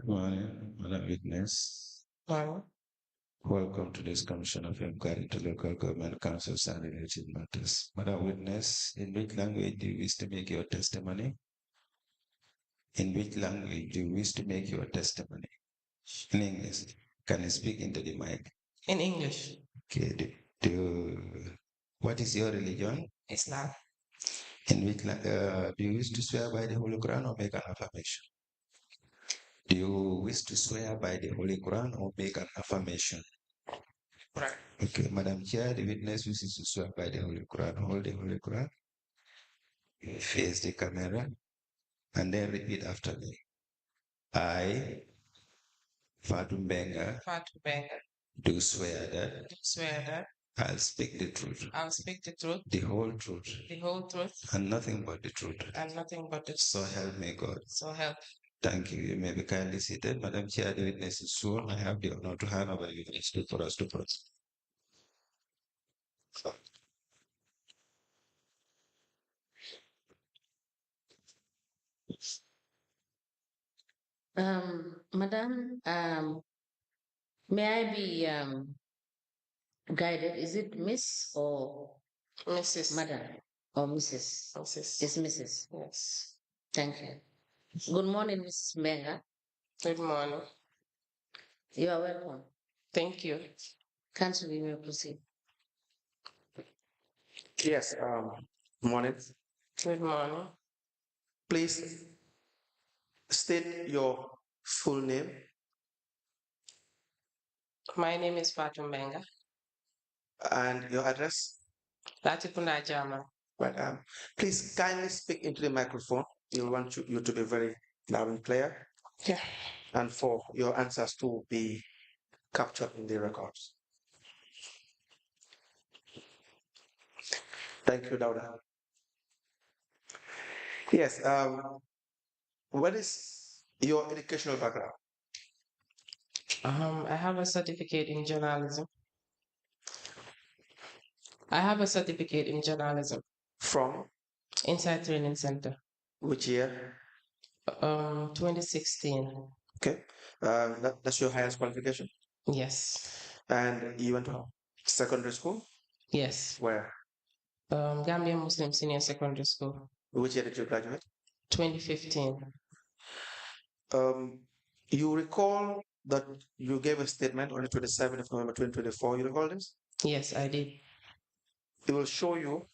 Good morning, Madam Witness. Welcome to this Commission of Inquiry to Local Government Councils and Related Matters. Madam Witness, in which language do you wish to make your testimony? In which language do you wish to make your testimony? In English. Can you speak into the mic? In English. Okay. What is your religion? Islam. In which do you wish to swear by the Holy Quran or make an affirmation? Do you wish to swear by the Holy Quran or make an affirmation? Right. Okay, Madam Chair, the witness wishes to swear by the Holy Quran. Hold the Holy Quran, face the camera, and then repeat after me. I, Fatou Benga, do swear that I'll speak the truth, the whole truth, and nothing but the truth. So help me God. Thank you. You may be kindly seated. Madam Chair, the witness is sworn. I have the honor to hand over the witness for us to proceed. Madam, may I be guided? Is it Miss or Mrs. Madam or Mrs.? Mrs. It's Mrs. Yes. Thank you. Good morning, Mrs. Menga. Good morning. You are welcome. Thank you. Council, you may proceed. Yes, morning. Good morning. Please state your full name. My name is Fatou Mbenga. And your address. Latikunda Jama. Right. Please kindly speak into the microphone. We want you to be very loud and clear. Yeah. And for your answers to be captured in the records. Thank you, Dauda. Yes. What is your educational background? I have a certificate in journalism. I have a certificate in journalism. From? Inside Training Center. Which year? 2016. Okay. That's your highest qualification? Yes. And you went to secondary school? Yes. Where? Gambia Muslim Senior Secondary School. Which year did you graduate? 2015. You recall that you gave a statement on the 27th of November 2024. You recall this? Yes, I did. It will show you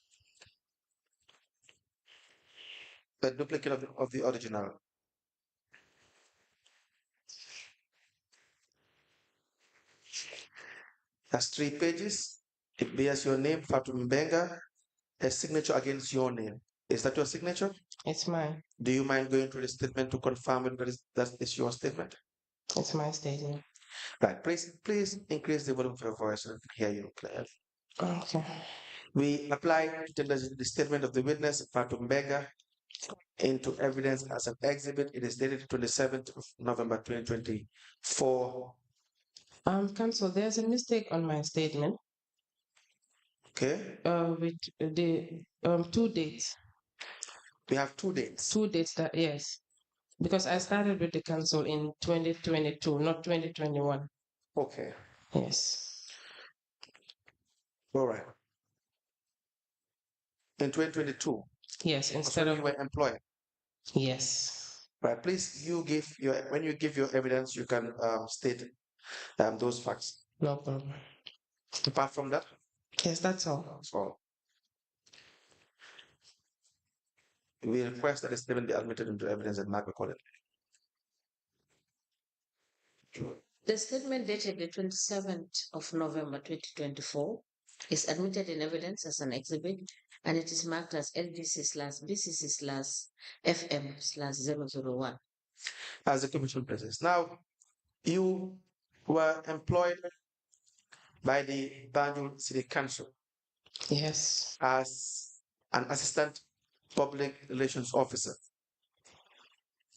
a duplicate of the original. That's 3 pages. It bears your name, Fatou Mbenga, a signature against your name. Is that your signature? It's mine. Do you mind going through the statement to confirm that is your statement? It's my statement. Right. Please increase the volume of your voice so I can hear you clearly. Okay. We apply the statement of the witness, Fatou Mbenga, into evidence as an exhibit. It is dated 27th of November 2024. Counsel, there's a mistake on my statement. Okay. With the 2 dates. We have 2 dates. 2 dates that, yes. Because I started with the council in 2022, not 2021. Okay. Yes. All right. In 2022. Yes, instead when of you were employed. Yes. Right. Please, when you give your evidence, you can state those facts. No problem. Apart from that. Yes, that's all. That's all. We request that the statement be admitted into evidence and not recorded. The statement dated the 27th of November 2024 is admitted in evidence as an exhibit, and it is marked as LDC/BCC/FM/001. As the commission presents. Now, you were employed by the Banjul City Council. Yes. As an assistant public relations officer.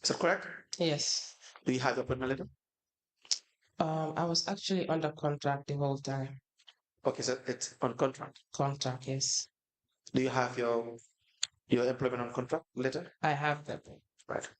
Is that correct? Yes. Do you have your appointment letter? I was actually under contract the whole time. Okay, so it's on contract. Contract, yes. Do you have your employment on contract letter? I have that. Right.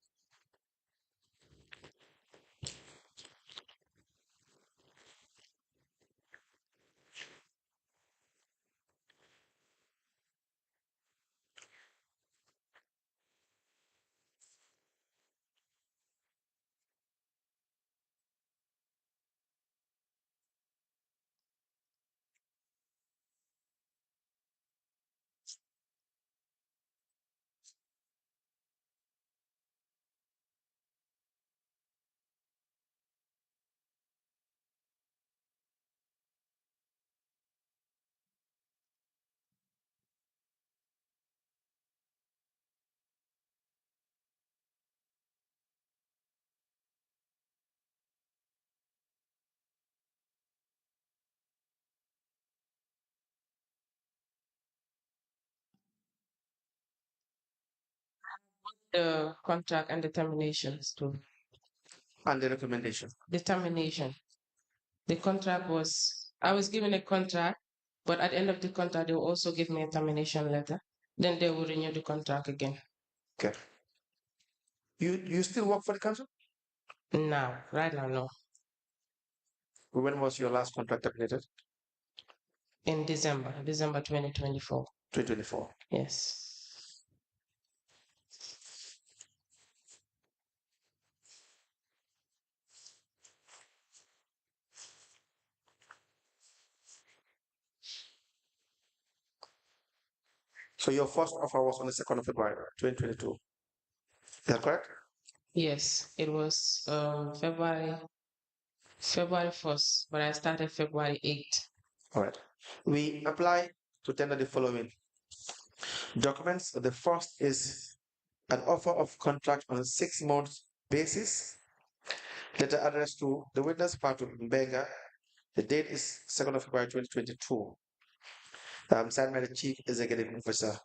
The contract and determinations too. And the recommendation. Determination. The contract I was given a contract, but at the end of the contract, they will also give me a termination letter. Then they will renew the contract again. Okay. You still work for the council? No, right now, no. When was your last contract terminated? In December 2024. 2024. Yes. So your first offer was on the 2nd of February 2022. Is that correct? Yes, it was February 1st, but I started February 8th. All right. We apply to tender the following documents. The first is an offer of contract on a 6-month basis. Letter addressed to the witness Patu Mbenga. The date is 2nd of February 2022. Signed by the Chief Executive Officer.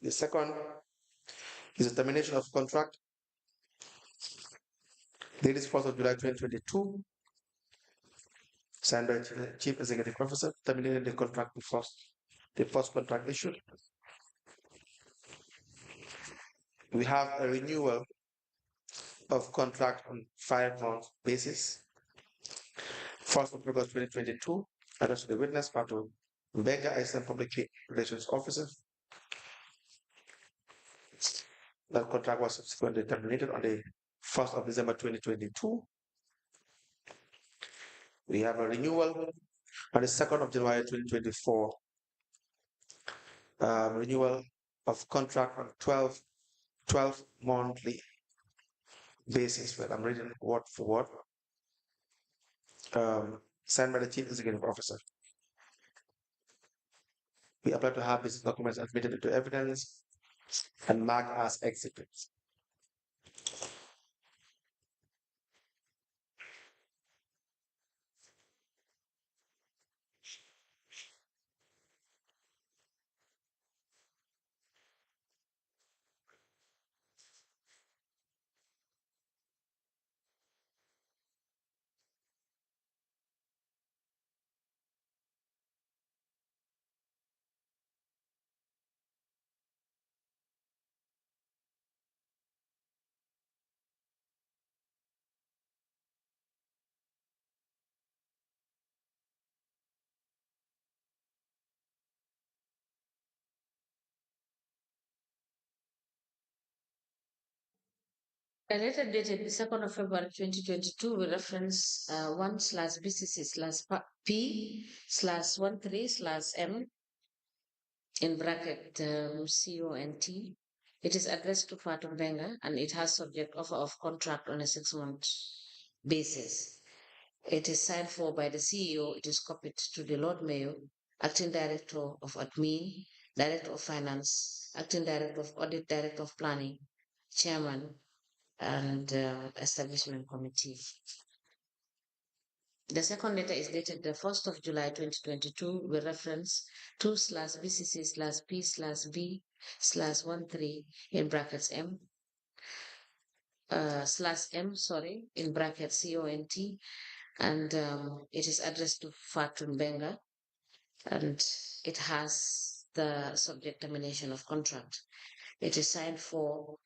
The second is a termination of contract. Date is 4th of July 2022. Signed by the Chief Executive Officer, terminating the contract the first contract issued. We have a renewal of contract on 5-month basis. 1st of August 2022, addressed to the witness, Patu Mbenga, Assistant Public Relations Officer. That contract was subsequently terminated on the 1st of December 2022. We have a renewal on the 2nd of January 2024. Renewal of contract on 12 monthly basis. Well, I'm reading word for word. Signed by the Chief Executive Officer. We apply to have these documents admitted into evidence and marked as exhibits. A letter dated the 2nd of February 2022 with reference 1/BCC/P/13/M in bracket CONT. It is addressed to Fatu Mbenga and it has subject offer of contract on a 6-month basis. It is signed for by the CEO. It is copied to the Lord Mayor, Acting Director of Admin, Director of Finance, Acting Director of Audit, Director of Planning, Chairman, and Establishment Committee. The second letter is dated the 1st of July 2022 with reference 2/BCC/P/V/13 in brackets M /M, sorry, in brackets CONT, and it is addressed to Fatu Mbenga and it has the subject termination of contract. It is signed for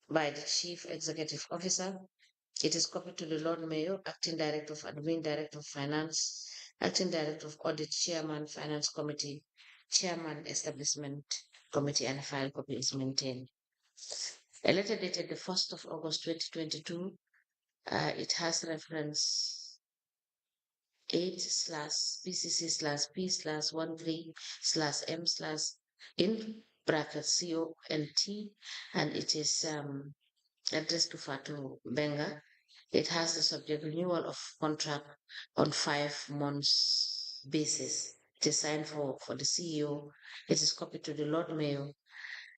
by the Chief Executive Officer. It is copied to the Lord Mayor, Acting Director of Admin, Director of Finance, Acting Director of Audit, Chairman, Finance Committee, Chairman, Establishment Committee, and a file copy is maintained. A letter dated the 1st of August 2022, it has reference 8/BCC/P/13/M/ in brackets CONT, and it is addressed to Fatu Mbenga. It has the subject renewal of contract on 5 months basis. It is signed for the CEO. It is copied to the Lord Mayor,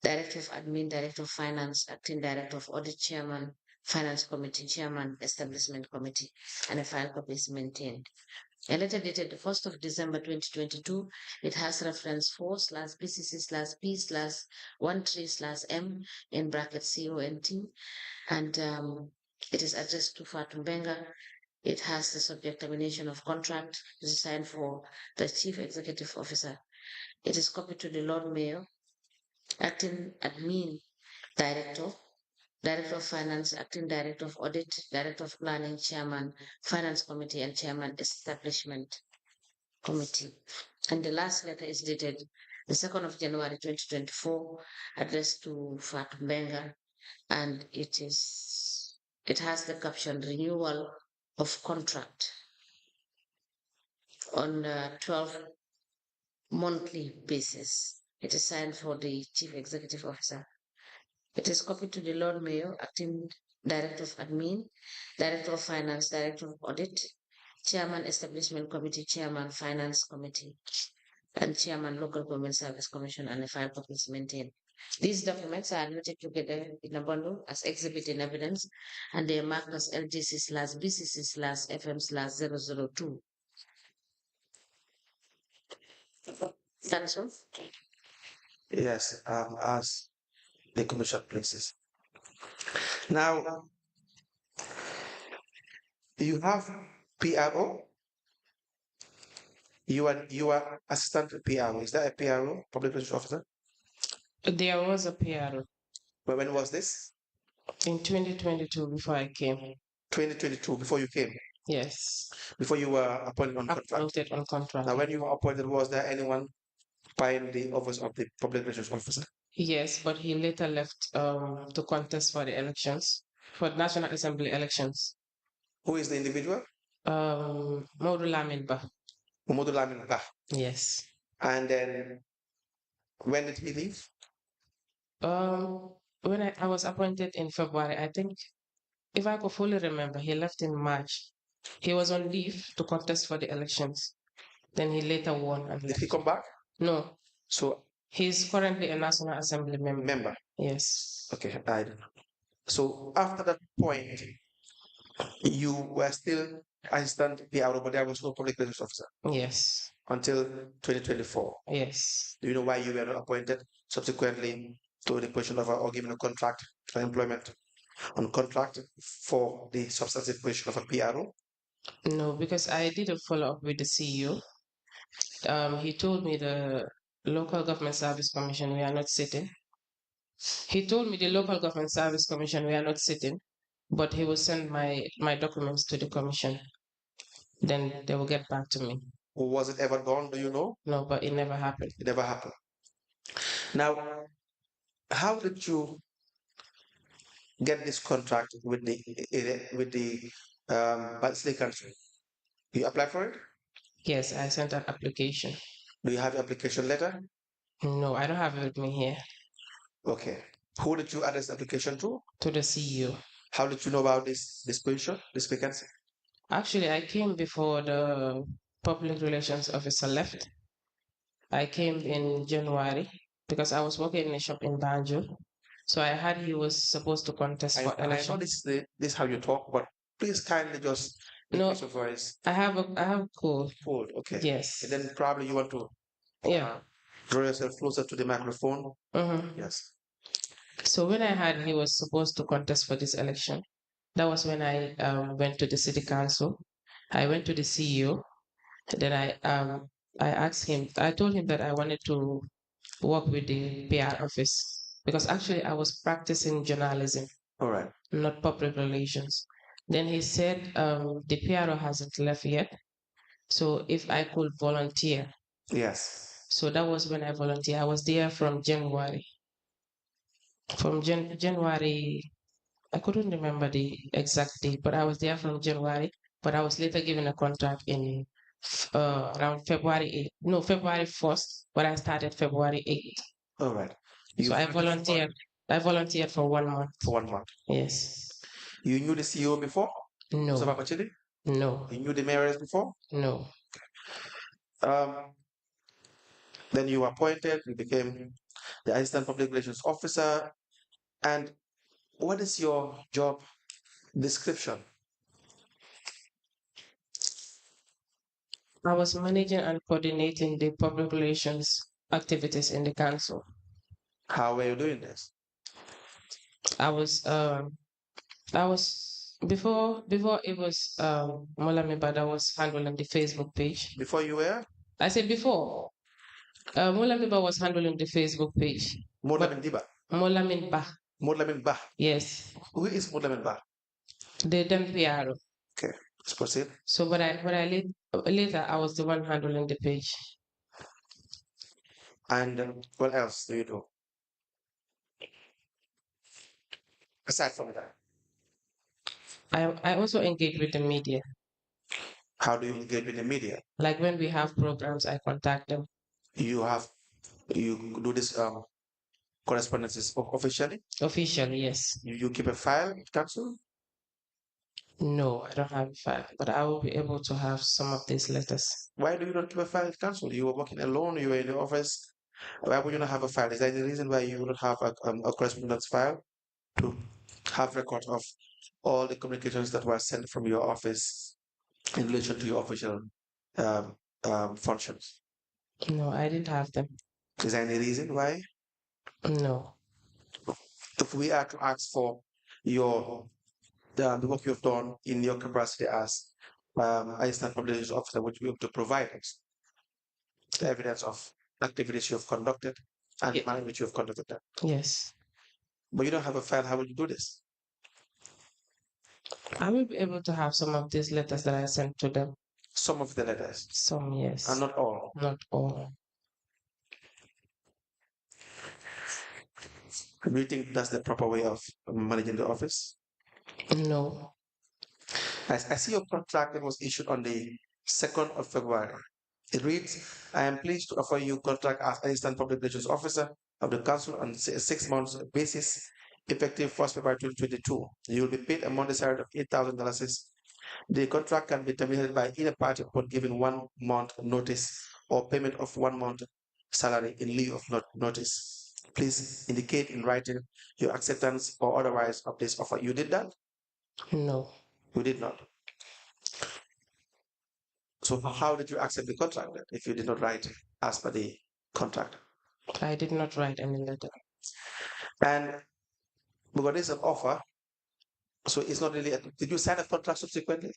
Director of Admin, Director of Finance, Acting Director of Audit, Chairman, Finance Committee, Chairman, Establishment Committee, and a file copy is maintained. A letter dated the 1st of December 2022, it has reference 4/BCC/P/13/M in brackets CONT, and it is addressed to Fatu Mbenga. It has the subject termination of contract. It is signed for the Chief Executive Officer. It is copied to the Lord Mayor, Acting Admin Director, Director of Finance, Acting Director of Audit, Director of Planning, Chairman, Finance Committee, and Chairman, Establishment Committee. And the last letter is dated the 2nd of January 2024, addressed to Fatu Mbenga. and it has the caption renewal of contract on a 12 monthly basis. It is signed for the Chief Executive Officer. It is copied to the Lord Mayor, Acting Director of Admin, Director of Finance, Director of Audit, Chairman Establishment Committee, Chairman Finance Committee, and Chairman Local Government Service Commission, and a file copy is maintained. These documents are noted together in a bundle as exhibit in evidence, and they are marked as LGC/BCC/FM/002. Council? Yes, as the commission places. Now, you have PRO. You are assistant PRO. Is that a PRO, public relations officer? There was a PRO. But when was this? In 2022, before I came. 2022, before you came? Yes. Before you were appointed on contract? Appointed on contract. Now, when you were appointed, was there anyone occupying the office of the public relations officer? Yes, but he later left to contest for the elections, for the National Assembly elections. Who is the individual? Modu Lamin Bah. Umodu Lamin Bah. Yes. And then, when did he leave? When I was appointed in February, I think, if I could fully remember, he left in March. He was on leave to contest for the elections. Then he later won. And Did he come back? No. So he's currently a National Assembly member. Member. Yes. Okay. So after that point, you were still assistant PRO, but there was no public relations officer. Yes. Until 2024. Yes. Do you know why you were not appointed subsequently to the position of or given a contract for employment on contract for the substantive position of a PRO? No, because I did a follow-up with the CEO. He told me the Local Government Service Commission, we are not sitting. He told me the Local Government Service Commission, we are not sitting, but he will send my documents to the commission. Then they will get back to me. Was it ever done? Do you know? No, but it never happened. It never happened. Now, how did you get this contract with the Bansley country? You apply for it? Yes, I sent an application. Do you have your application letter? No, I don't have it with me here. Okay. Who did you address the application to? To the CEO. How did you know about this position, this vacancy? Actually, I came before the public relations officer left. I came in January because I was working in a shop in Banjo. So I heard he was supposed to contest for election. I know this is how you talk, but please kindly just increase your voice. I have a cold. Cold, okay. Yes. And then probably you want to draw yourself closer to the microphone. Yes. So when I heard he was supposed to contest for this election, that was when I went to the city council. I went to the CEO. Then I asked him. I told him that I wanted to work with the PR office because actually I was practicing journalism. All right. Not public relations. Then he said the PRO hasn't left yet, so if I could volunteer. Yes. So that was when I volunteered. I was there from January. From January, I couldn't remember the exact date, but I was there from January. But I was later given a contract in around February 8th. No, February 1st, but I started February 8th. All right. So I volunteered. I volunteered for 1 month. For 1 month. Yes. You knew the CEO before? No. No. You knew the mayors before? No. Then you were appointed, you became the assistant public relations officer. And what is your job description? I was managing and coordinating the public relations activities in the council. How were you doing this? I was before it was Molamiba that was handling the Facebook page. Before you were? I said before. Molamiba was handling the Facebook page. Molamindiba? Molaminba. Molaminba? Yes. Who is Molaminba? The then PR. Okay, let's proceed. So but later I was the one handling the page. And what else do you do? Aside from that, I also engage with the media. how do you engage with the media? Like when we have programs, I contact them. You do this correspondences officially? Officially, yes. You keep a file with council? No, I don't have a file, but I will be able to have some of these letters. Why do you not keep a file with council? You were working alone, you were in the office. Why would you not have a file? Is there any reason why you would have a correspondence file to have record of all the communications that were sent from your office in relation to your official um, functions? No, I didn't have them. Is there any reason why? No. If we are to ask for the work you've done in your capacity as assistant public relations officer, would you be able to provide us the evidence of activities you have conducted and the manner in which you have conducted them? Yes. But you don't have a file. How will you do this? I will be able to have some of these letters that I sent to them. Some of the letters. Some, yes. And not all. Not all. Do you think that's the proper way of managing the office? No. I see your contract that was issued on the 2nd of February. It reads, I am pleased to offer you contract as Assistant Public Relations Officer of the Council on a 6 months basis, effective 1st February 2022. You will be paid a monthly salary of $8,000. The contract can be terminated by either party upon giving 1 month notice or payment of 1 month salary in lieu of notice. Please indicate in writing your acceptance or otherwise of this offer. You did that? No. You did not. So how did you accept the contract then, if you did not write as per the contract? I did not write any letter. And because this is an offer, so it's not really. Did you sign a contract subsequently?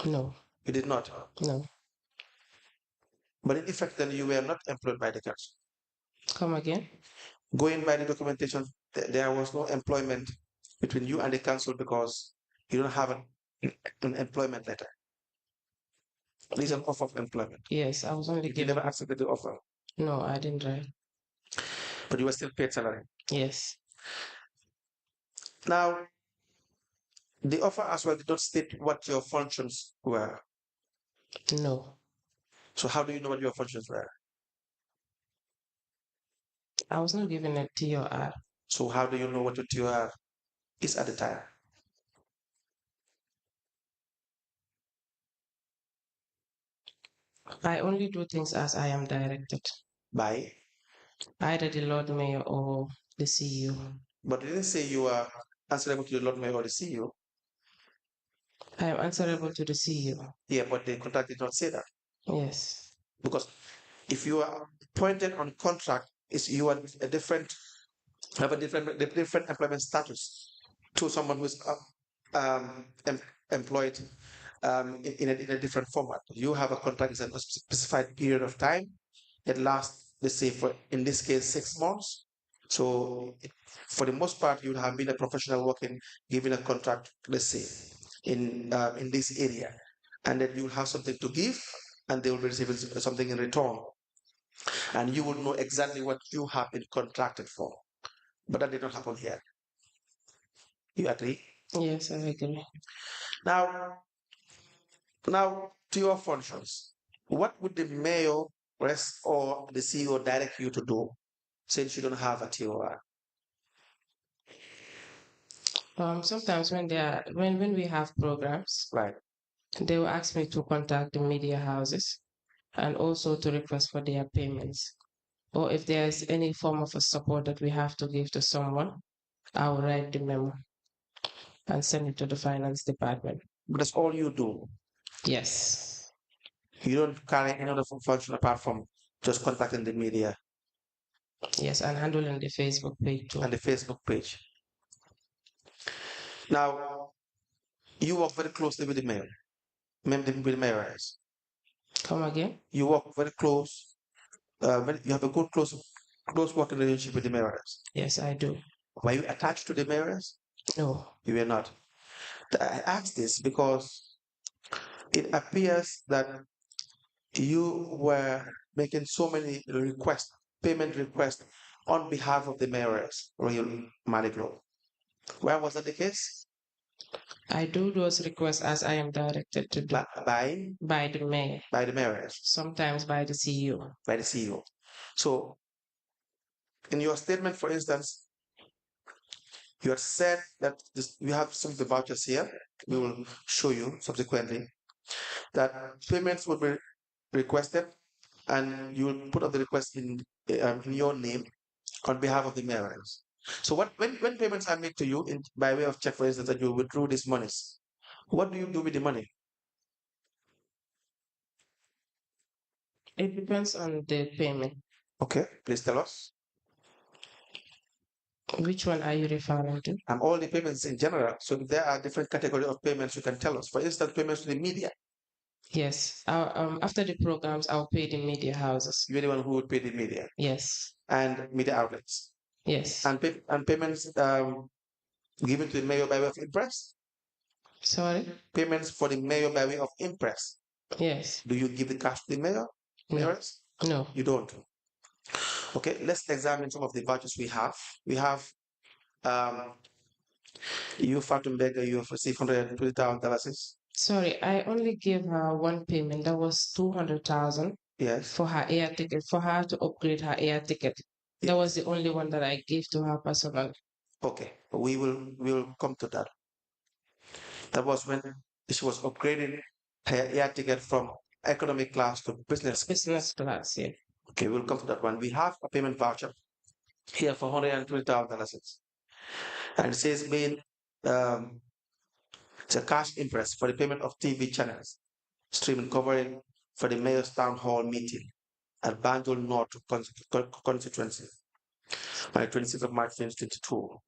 No. You did not. No. But in effect, then you were not employed by the council. Come again? Going by the documentation, there was no employment between you and the council because you don't have an employment letter. This is an offer of employment. Yes, I was only You given. never accepted the offer. No, I didn't write. But you were still paid salary. Yes. Now, the offer as well did not state what your functions were. No. So how do you know what your functions were? I was not given a TOR. So how do you know what your TOR is at the time? I only do things as I am directed. By? Either the Lord Mayor or the CEO. But it didn't say you are answerable to the Lord Mayor or the CEO. I am answerable to the CEO. Yeah, but the contract did not say that. Yes. Because if you are appointed on contract, you are a different employment status to someone who's employed in a different format. You have a contract in a specified period of time that lasts, let's say, for in this case, 6 months. So for the most part, you have been a professional working, given a contract, let's say, in this area, and then you will have something to give, and they will be receiving something in return, and you will know exactly what you have been contracted for. But that did not happen here. You agree? Yes, I agree. Now to your functions. What would the mayor or the CEO direct you to do since you don't have a TOR? Sometimes when we have programs, Right. they will ask me to contact the media houses and also to request for their payments. Or if there's any form of a support that we have to give to someone, I will write the memo and send it to the finance department. But that's all you do. Yes. You don't carry any other function apart from just contacting the media. Yes, and handling the Facebook page too. And the Facebook page. Now, you work very closely with the mayor. With the mayors. Come again? You work very close. You have a good close working relationship with the mayors. Yes, I do. Were you attached to the mayors? No. You were not. I ask this because it appears that you were making so many payment requests on behalf of the mayors, Royal Maliglo. Why was that the case? I do those requests as I am directed to do By the mayor, by the mayor, sometimes by the CEO. by the CEO. So, in your statement, for instance, you have said that we have some of the vouchers here. We will show you subsequently that payments will be requested, and you will put up the request in your name on behalf of the mayors. So when payments are made to you by way of check, for instance, that you withdraw these monies, what do you do with the money? It depends on the payment. Okay, please tell us. Which one are you referring to? All the payments in general. So if there are different categories of payments, you can tell us. For instance, payments to the media. Yes. After the programs, I'll pay the media houses. You're the one who would pay the media. Yes. And media outlets. Yes. And payments given to the mayor by way of impress. Sorry? Payments for the mayor by way of impress. Yes. Do you give the cash to the mayor? Mayors? No. You don't. Okay, let's examine some of the vouchers we have. We have you, Fatum Beggar, you have received $120,000. Sorry, I only gave her one payment. That was 200,000. Yes. For her air ticket, for her to upgrade her air ticket. That was the only one that I gave to her personally. Okay, we will come to that. That was when she was upgrading her air ticket from economic class to business class. Yeah. Okay, we'll come to that one. We have a payment voucher here for $120,000, and it says it's a cash impress for the payment of TV channels streaming covering for the mayor's town hall meeting at Banjul North constituency on the 26th of March 2022.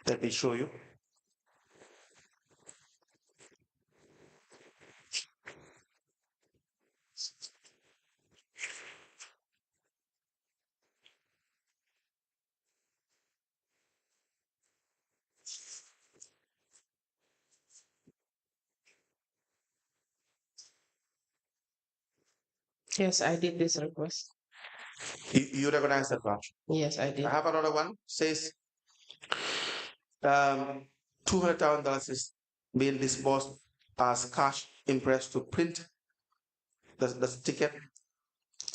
Let me show you. Yes, I did this request. You recognize that voucher? Yes, I did. I have another one. Says $200,000 is being disbursed as cash impress to print the ticket.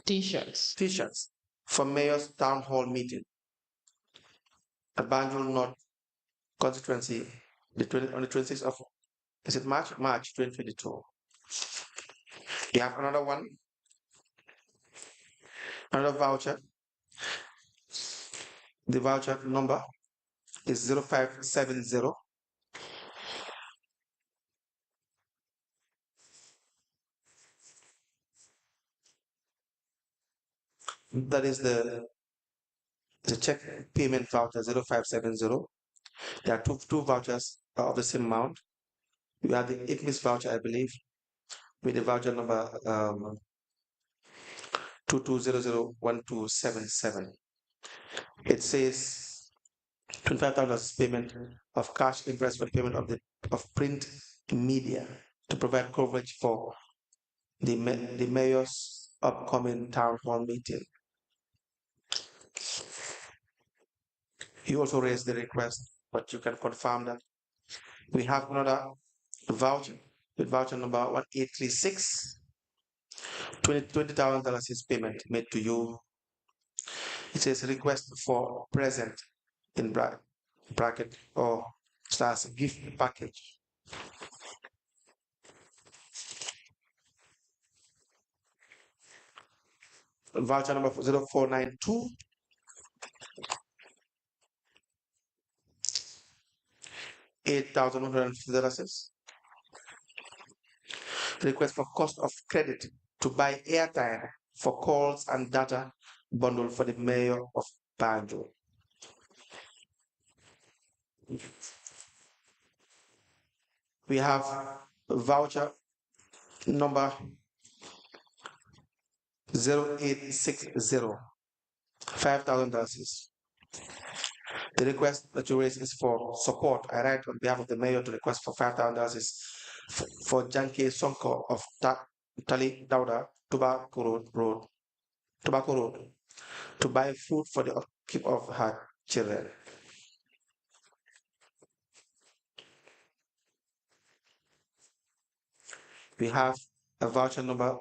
T-shirts. T-shirts for mayor's town hall meeting at Banjul North constituency on the 26th of March 2022. You have another one, another voucher. The voucher number is 0570. That is the check payment voucher 0570. There are two vouchers of the same amount. You have the ICMIS voucher, I believe, with the voucher number 22001277. It says $25,000 payment of cash impress for the payment of print media to provide coverage for the mayor's upcoming town hall meeting. You also raised the request, but you can confirm that we have another voucher with voucher number 1836. $20,000 is payment made to you. It says request for present in bracket or / gift package. Voucher number 0492. $8,150. Request for cost of credit to buy airtime for calls and data bundle for the mayor of Banjul. We have voucher number 0860, $5,000. The request that you raise is for support. I write on behalf of the mayor to request for $5,000 is for Janke Sonko of Tali Dauda, Tobacco Road, to buy food for the upkeep of her children. We have a voucher number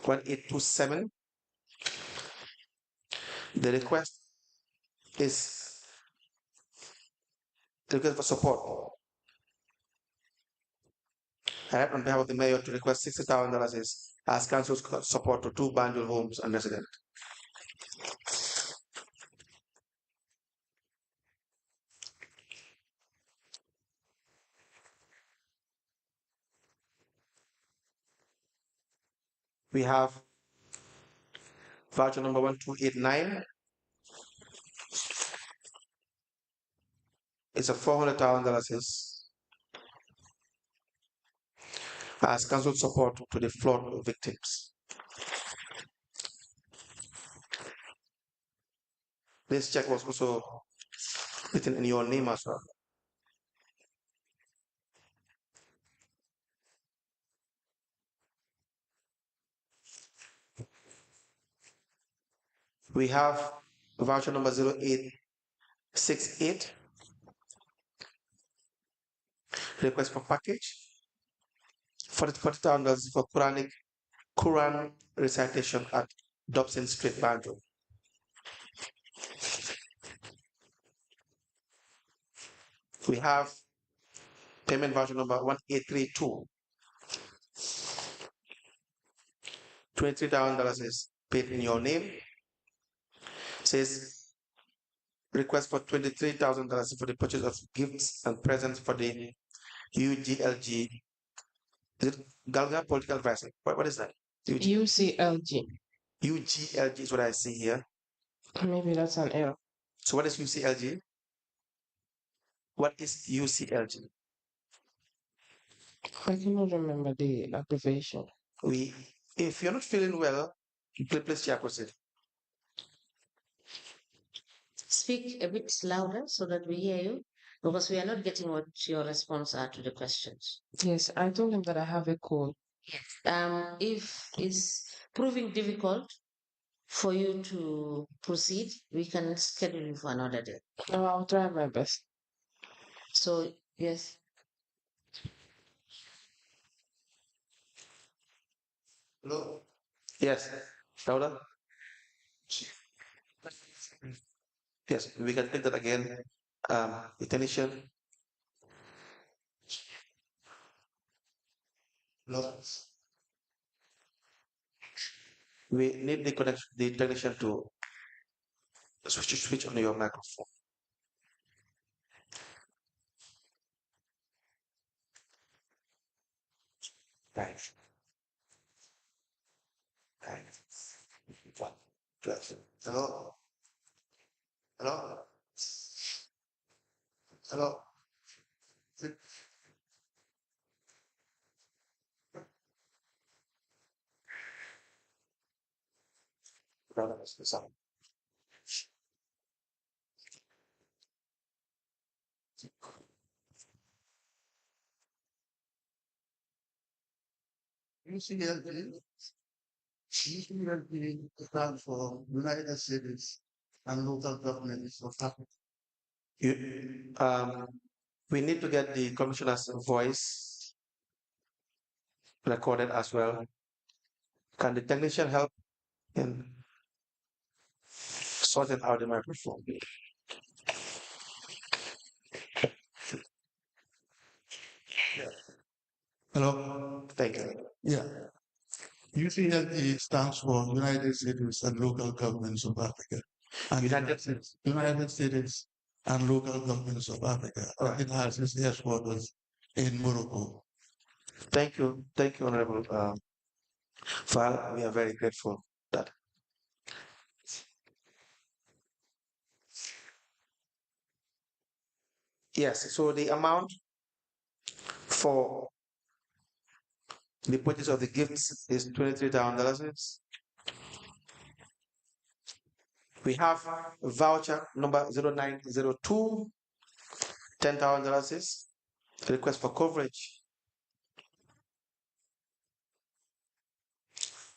1827. The request is the request for support. On behalf of the mayor to request $60,000 as council's support to 2 Banjul homes and residents. We have voucher number 1289. It's a $400,000 as council support to the flood victims. This check was also written in your name as well. We have voucher number 0868. Request for package. $40,000 for Quran recitation at Dobson Street, Banjul. We have payment voucher number 1832. $23,000 is paid in your name. Says request for $23,000 for the purchase of gifts and presents for the UGLG. Is it Galga Political Advisor? What is that? UCLG. UGLG is what I see here. Maybe that's an error. So what is UCLG? What is UCLG? I cannot remember the abbreviation. If you're not feeling well, please check with it. Speak a bit louder so that we hear you, because we are not getting what your response are to the questions. Yes, I told him that I have a cold. If it's proving difficult for you to proceed, we can schedule you for another day. No, I'll try my best. So, yes. Hello? Yes. Louder? Yes, we can take that again. The technician. Hello? We need the technician to switch on your microphone. Right. Hello? Hello? Hello? UCLG stands for United Cities and Local Governments of Africa. We need to get the commissioner's voice recorded as well. Can the technician help in sorting out the microphone? Hello? Thank you. Yeah. UCLG stands for United Cities and Local Governments of Africa. And United States. United Cities and Local Governments of Africa. It has its headquarters in Morocco. Thank you, Honorable Val. We are very grateful that. Yes, so the amount for the purchase of the gifts is $23,000. We have voucher number 0902, $10,000. Request for coverage.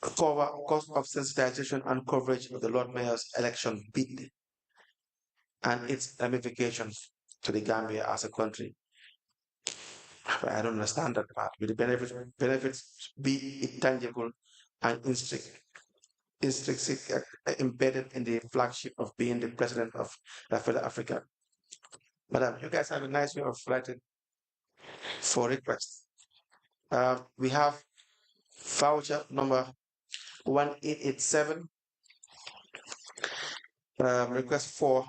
Cover cost of sensitization and coverage of the Lord Mayor's election bid and its ramifications to the Gambia as a country. I don't understand that part. Will the benefits be intangible and intrinsic embedded in the flagship of being the president of Rafael Africa? Madam, you guys have a nice way of writing for requests. We have voucher number 1887, request for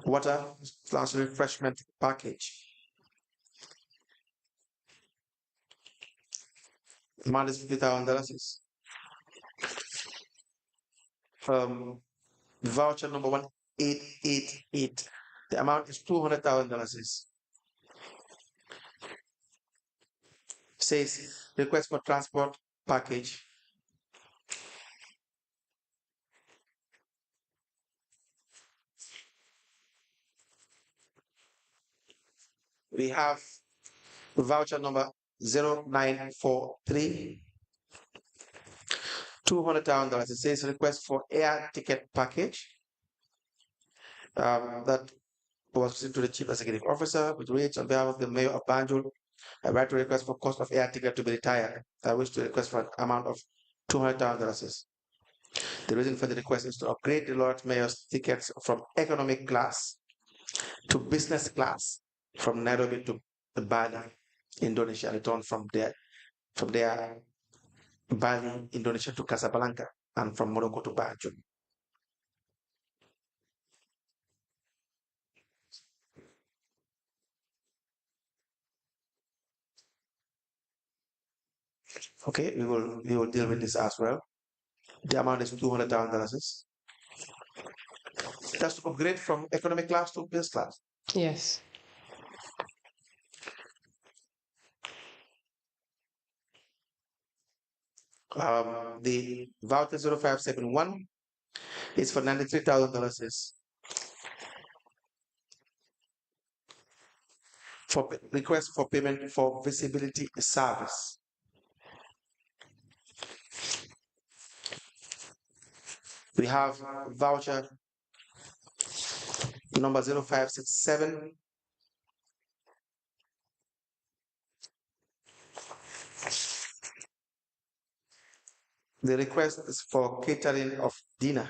water / refreshment package. Amount is $50,000. Voucher number 1888. The amount is $200,000. Says request for transport package. We have voucher number 0943. $200,000. It says request for air ticket package. That was sent to the Chief Executive Officer, which reads on behalf of the Mayor of Banjul, I write to request for cost of air ticket to be retired. I wish to request for an amount of $200,000. The reason for the request is to upgrade the Lord Mayor's tickets from economic class to business class from Nairobi to Bali, Indonesia, return from there, Bali, Indonesia to Casablanca, and from Morocco to Banjul. Okay, we will deal with this as well. The amount is $200,000. That's to upgrade from economic class to business class. Yes. The voucher 0571 is for $93,000. For request for payment for visibility service. We have voucher number 0567. The request is for catering of dinner.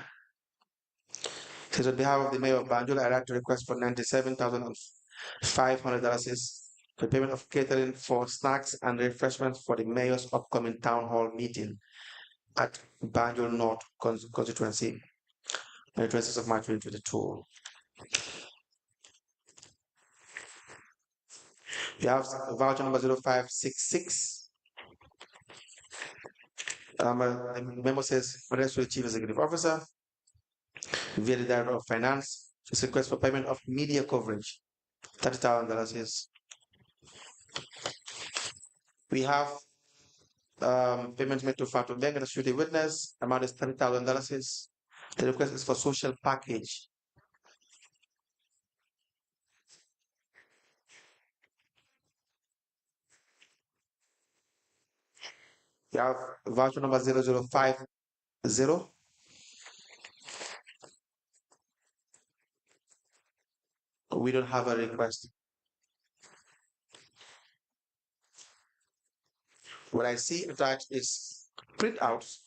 So on behalf of the Mayor of Banjul, I write to request for $97,500 for payment of catering for snacks and refreshments for the Mayor's upcoming town hall meeting at Banjul North constituency on the 26th of March 2022. We have voucher number 0566. The memo says, addressed to the Chief Executive Officer via the Director of Finance. It's request for payment of media coverage, $30,000. Yes. We have payment made to Fatu Bank and security witness. Amount is $30,000. The request is for social package. We have voucher number 0050. We don't have a request. What I see that is printouts.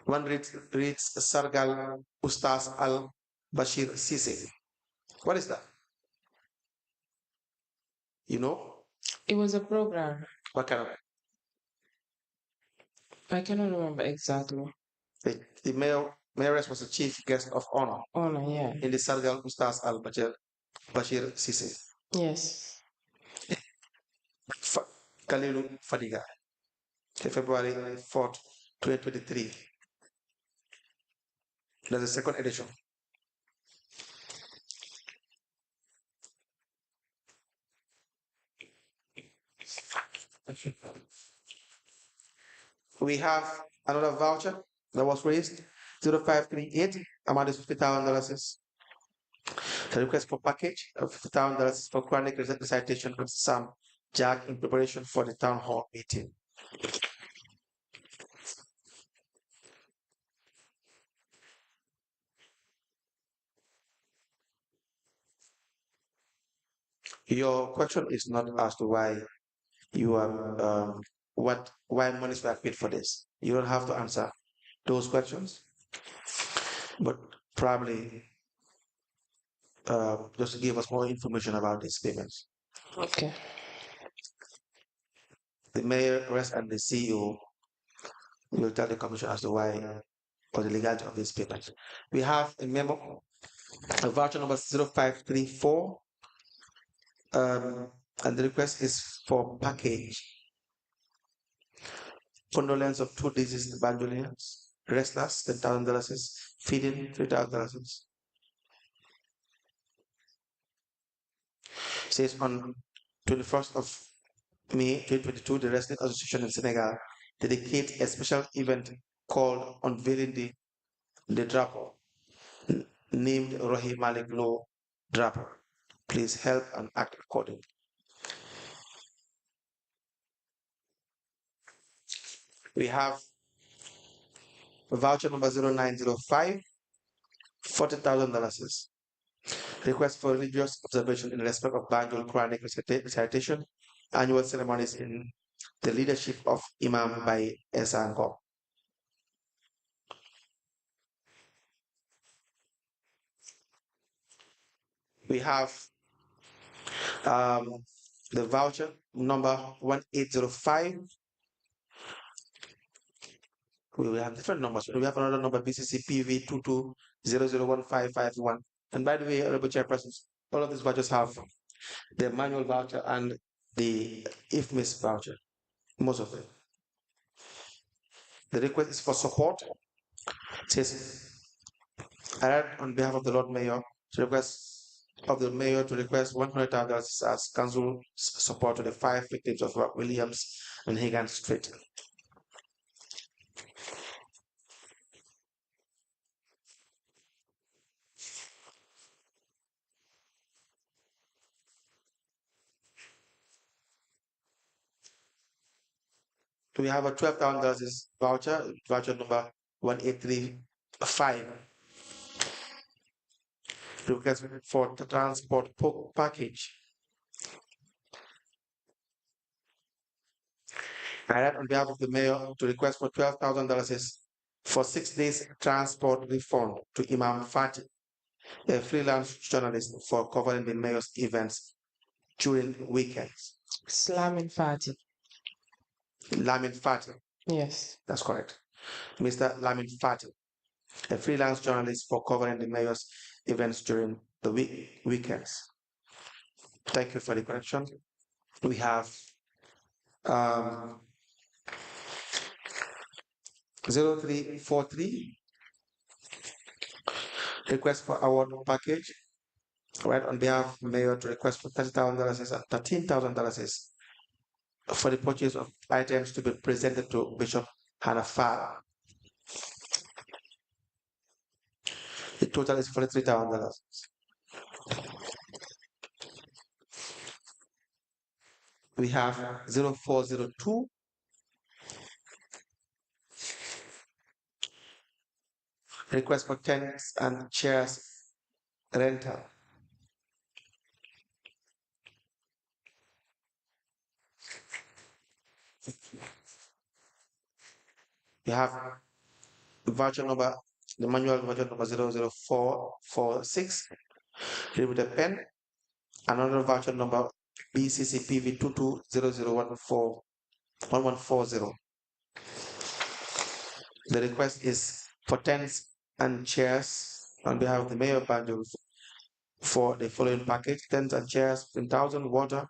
One reads Sargal Ustaz Al Bashir Sise. What is that? You know? It was a program. What kind of? I cannot remember exactly. The mayoress was the chief guest of honor. Honor, yeah. In the Sargal Ustaz Al Bashir Sise. Yes. Kalilu Fadiga. February 4th, 2023. There's a second edition. We have another voucher that was raised 0538. Amount is $50,000. The request for package of $50,000 for chronic recitation of Psalm Jack in preparation for the town hall meeting. Your question is not as to why you are why monies were paid for this. You don't have to answer those questions, but probably just give us more information about these payments. Okay. The mayor and the CEO will tell the commission as to why or the legality of these payments. We have a memo, a voucher number 0534, and the request is for package condolence of 2 deceased Banjolians, wrestlers, $10,000, feeding, $3,000. Says on 21st of May 2022, the Wrestling Association in Senegal dedicates a special event called Unveiling the Drapeau, named Rohi Malik Lo Drapeau. Please help and act accordingly. We have voucher number 0905, $40,000. Request for religious observation in respect of Banjul Quranic recitation, annual ceremonies in the leadership of Imam by Esango. We have the voucher number 1805. We have different numbers. We have another number, BCC PV 22001551. And by the way, Honorable Chairpersons, all of these vouchers have the manual voucher and the IFMIS voucher, most of them. The request is for support. It says, I write on behalf of the Lord Mayor to request $100,000 as council support to the 5 victims of Williams and Hagan Street. We have a $12,000 voucher number 1835. Request for the transport package. I write on behalf of the mayor to request for $12,000 for 6 days transport refund to Imam Fatih, a freelance journalist, for covering the mayor's events during weekends. Lamin Fatih. Lamin Fatih. Yes. That's correct. Mr. Lamin Fatih, a freelance journalist, for covering the mayor's events during the weekends. Thank you for the correction. We have 0343, request for award package. Right, on behalf of the mayor to request for $30,000 and $13,000 for the purchase of items to be presented to Bishop Hanafa. The total is $43,000. We have 0402, request for tents and chairs rental. We have voucher number, the manual voucher number 00446, with a pen. Another voucher number BCCPV 2200141140. The request is for tents and chairs on behalf of the mayor of Banjul for the following package: tents and chairs, 10,000, water,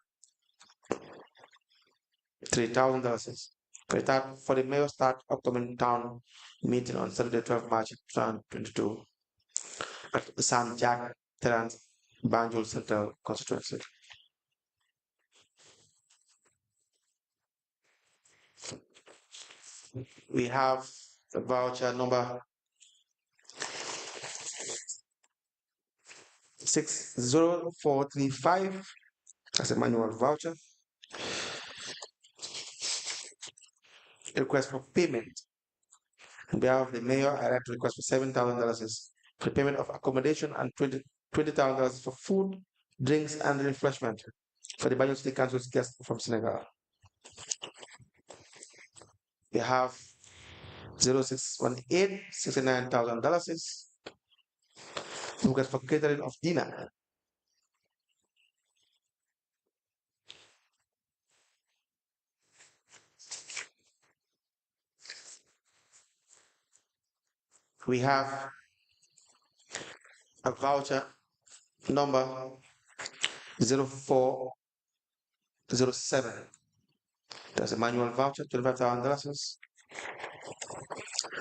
$3,000. For the mayor's upcoming town meeting on Saturday, 12 March 2022 at San Jack Terrance, Banjul Central Constituency. We have the voucher number 60435 as a manual voucher. Request for payment. On behalf of the mayor, I like to request for $7,000 for payment of accommodation and $20,000 for food, drinks, and refreshment for the Banjul City Council's guests from Senegal. we have 0618, $69,000. Look at for catering of dinner. We have a voucher number 0407. There's a manual voucher, $25,000.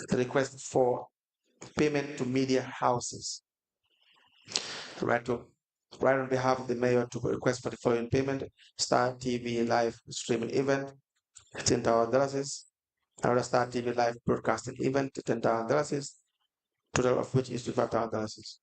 The request for payment to media houses. Right on behalf of the mayor to request for the following payment: Star TV live streaming event, $10,000. Another Star TV live broadcasting event, $10,000. Total of which is $25,000.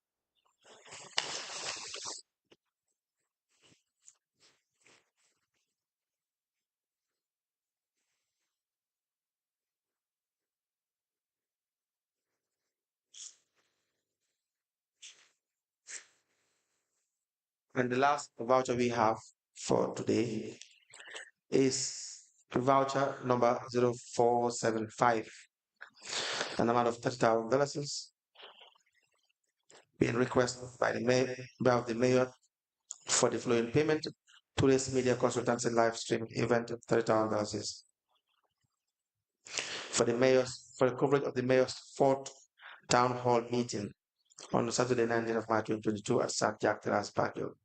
And the last voucher we have for today is voucher number 0475, an amount of $30,000 being requested by the mayor for the following payment: today's media consultancy live stream event, $30,000. For the coverage of the mayor's fourth town hall meeting on Saturday, 19th of March 2022 at St. Jack Terrace Patio.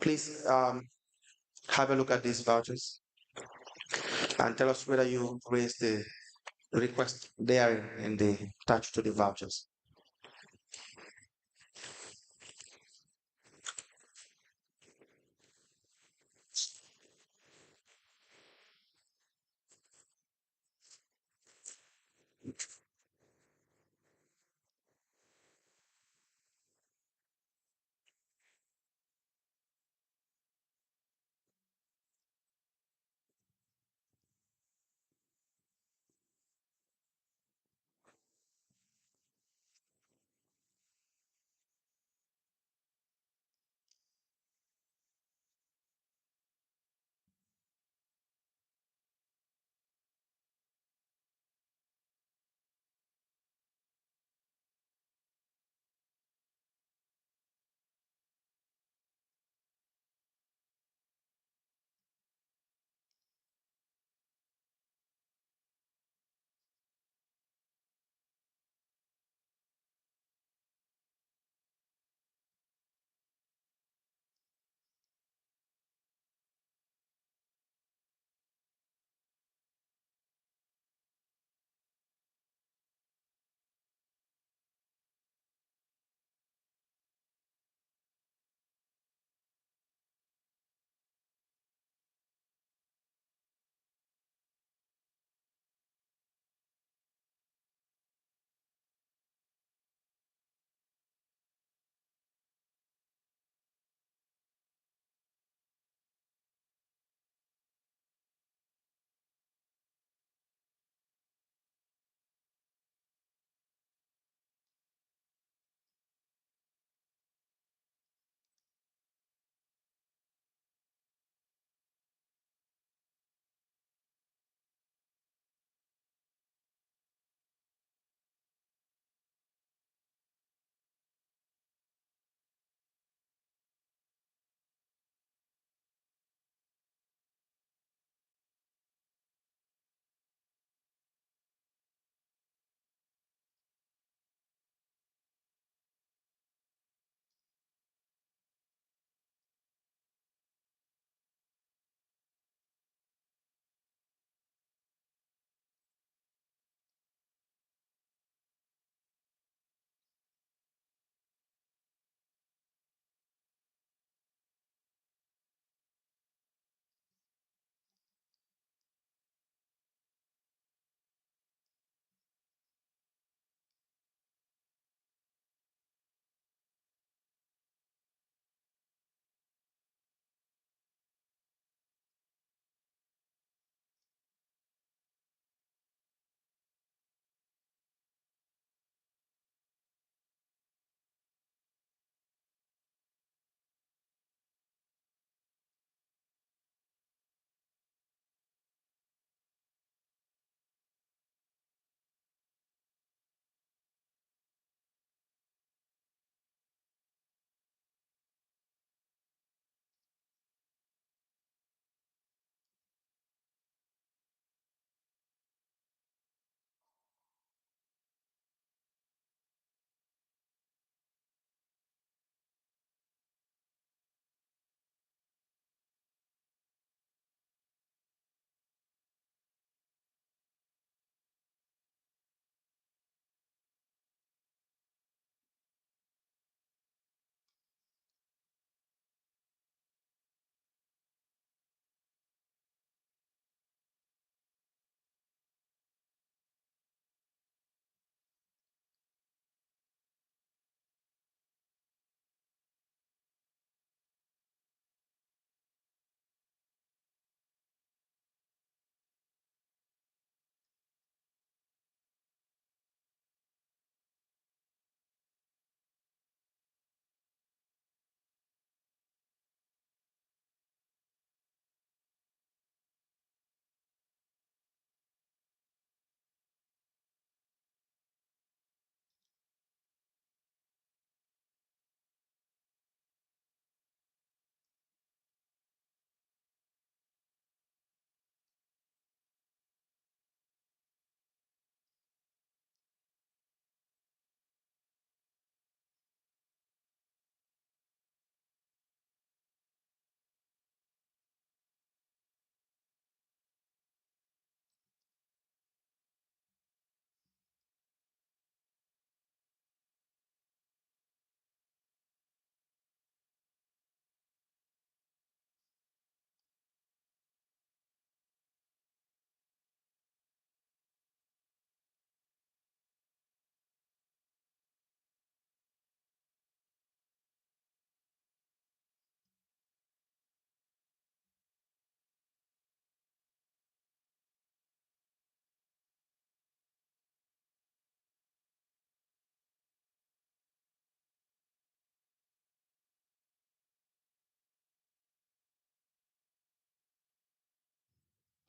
Please have a look at these vouchers and tell us whether you raised the request there in the attached to the vouchers.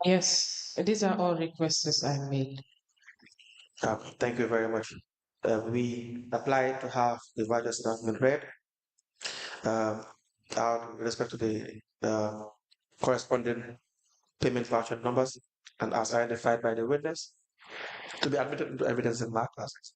Yes, these are all requests I made. Thank you very much. We apply to have the vouchers document read um, out with respect to the corresponding payment voucher numbers and as identified by the witness to be admitted into evidence in malpractice.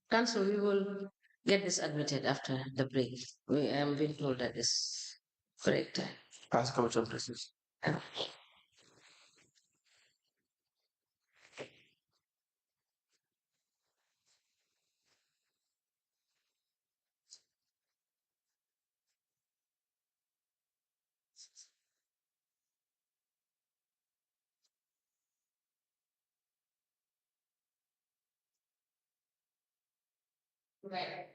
Council, we will get this admitted after the break. We am being told that is correct. As Commissioner President. Right.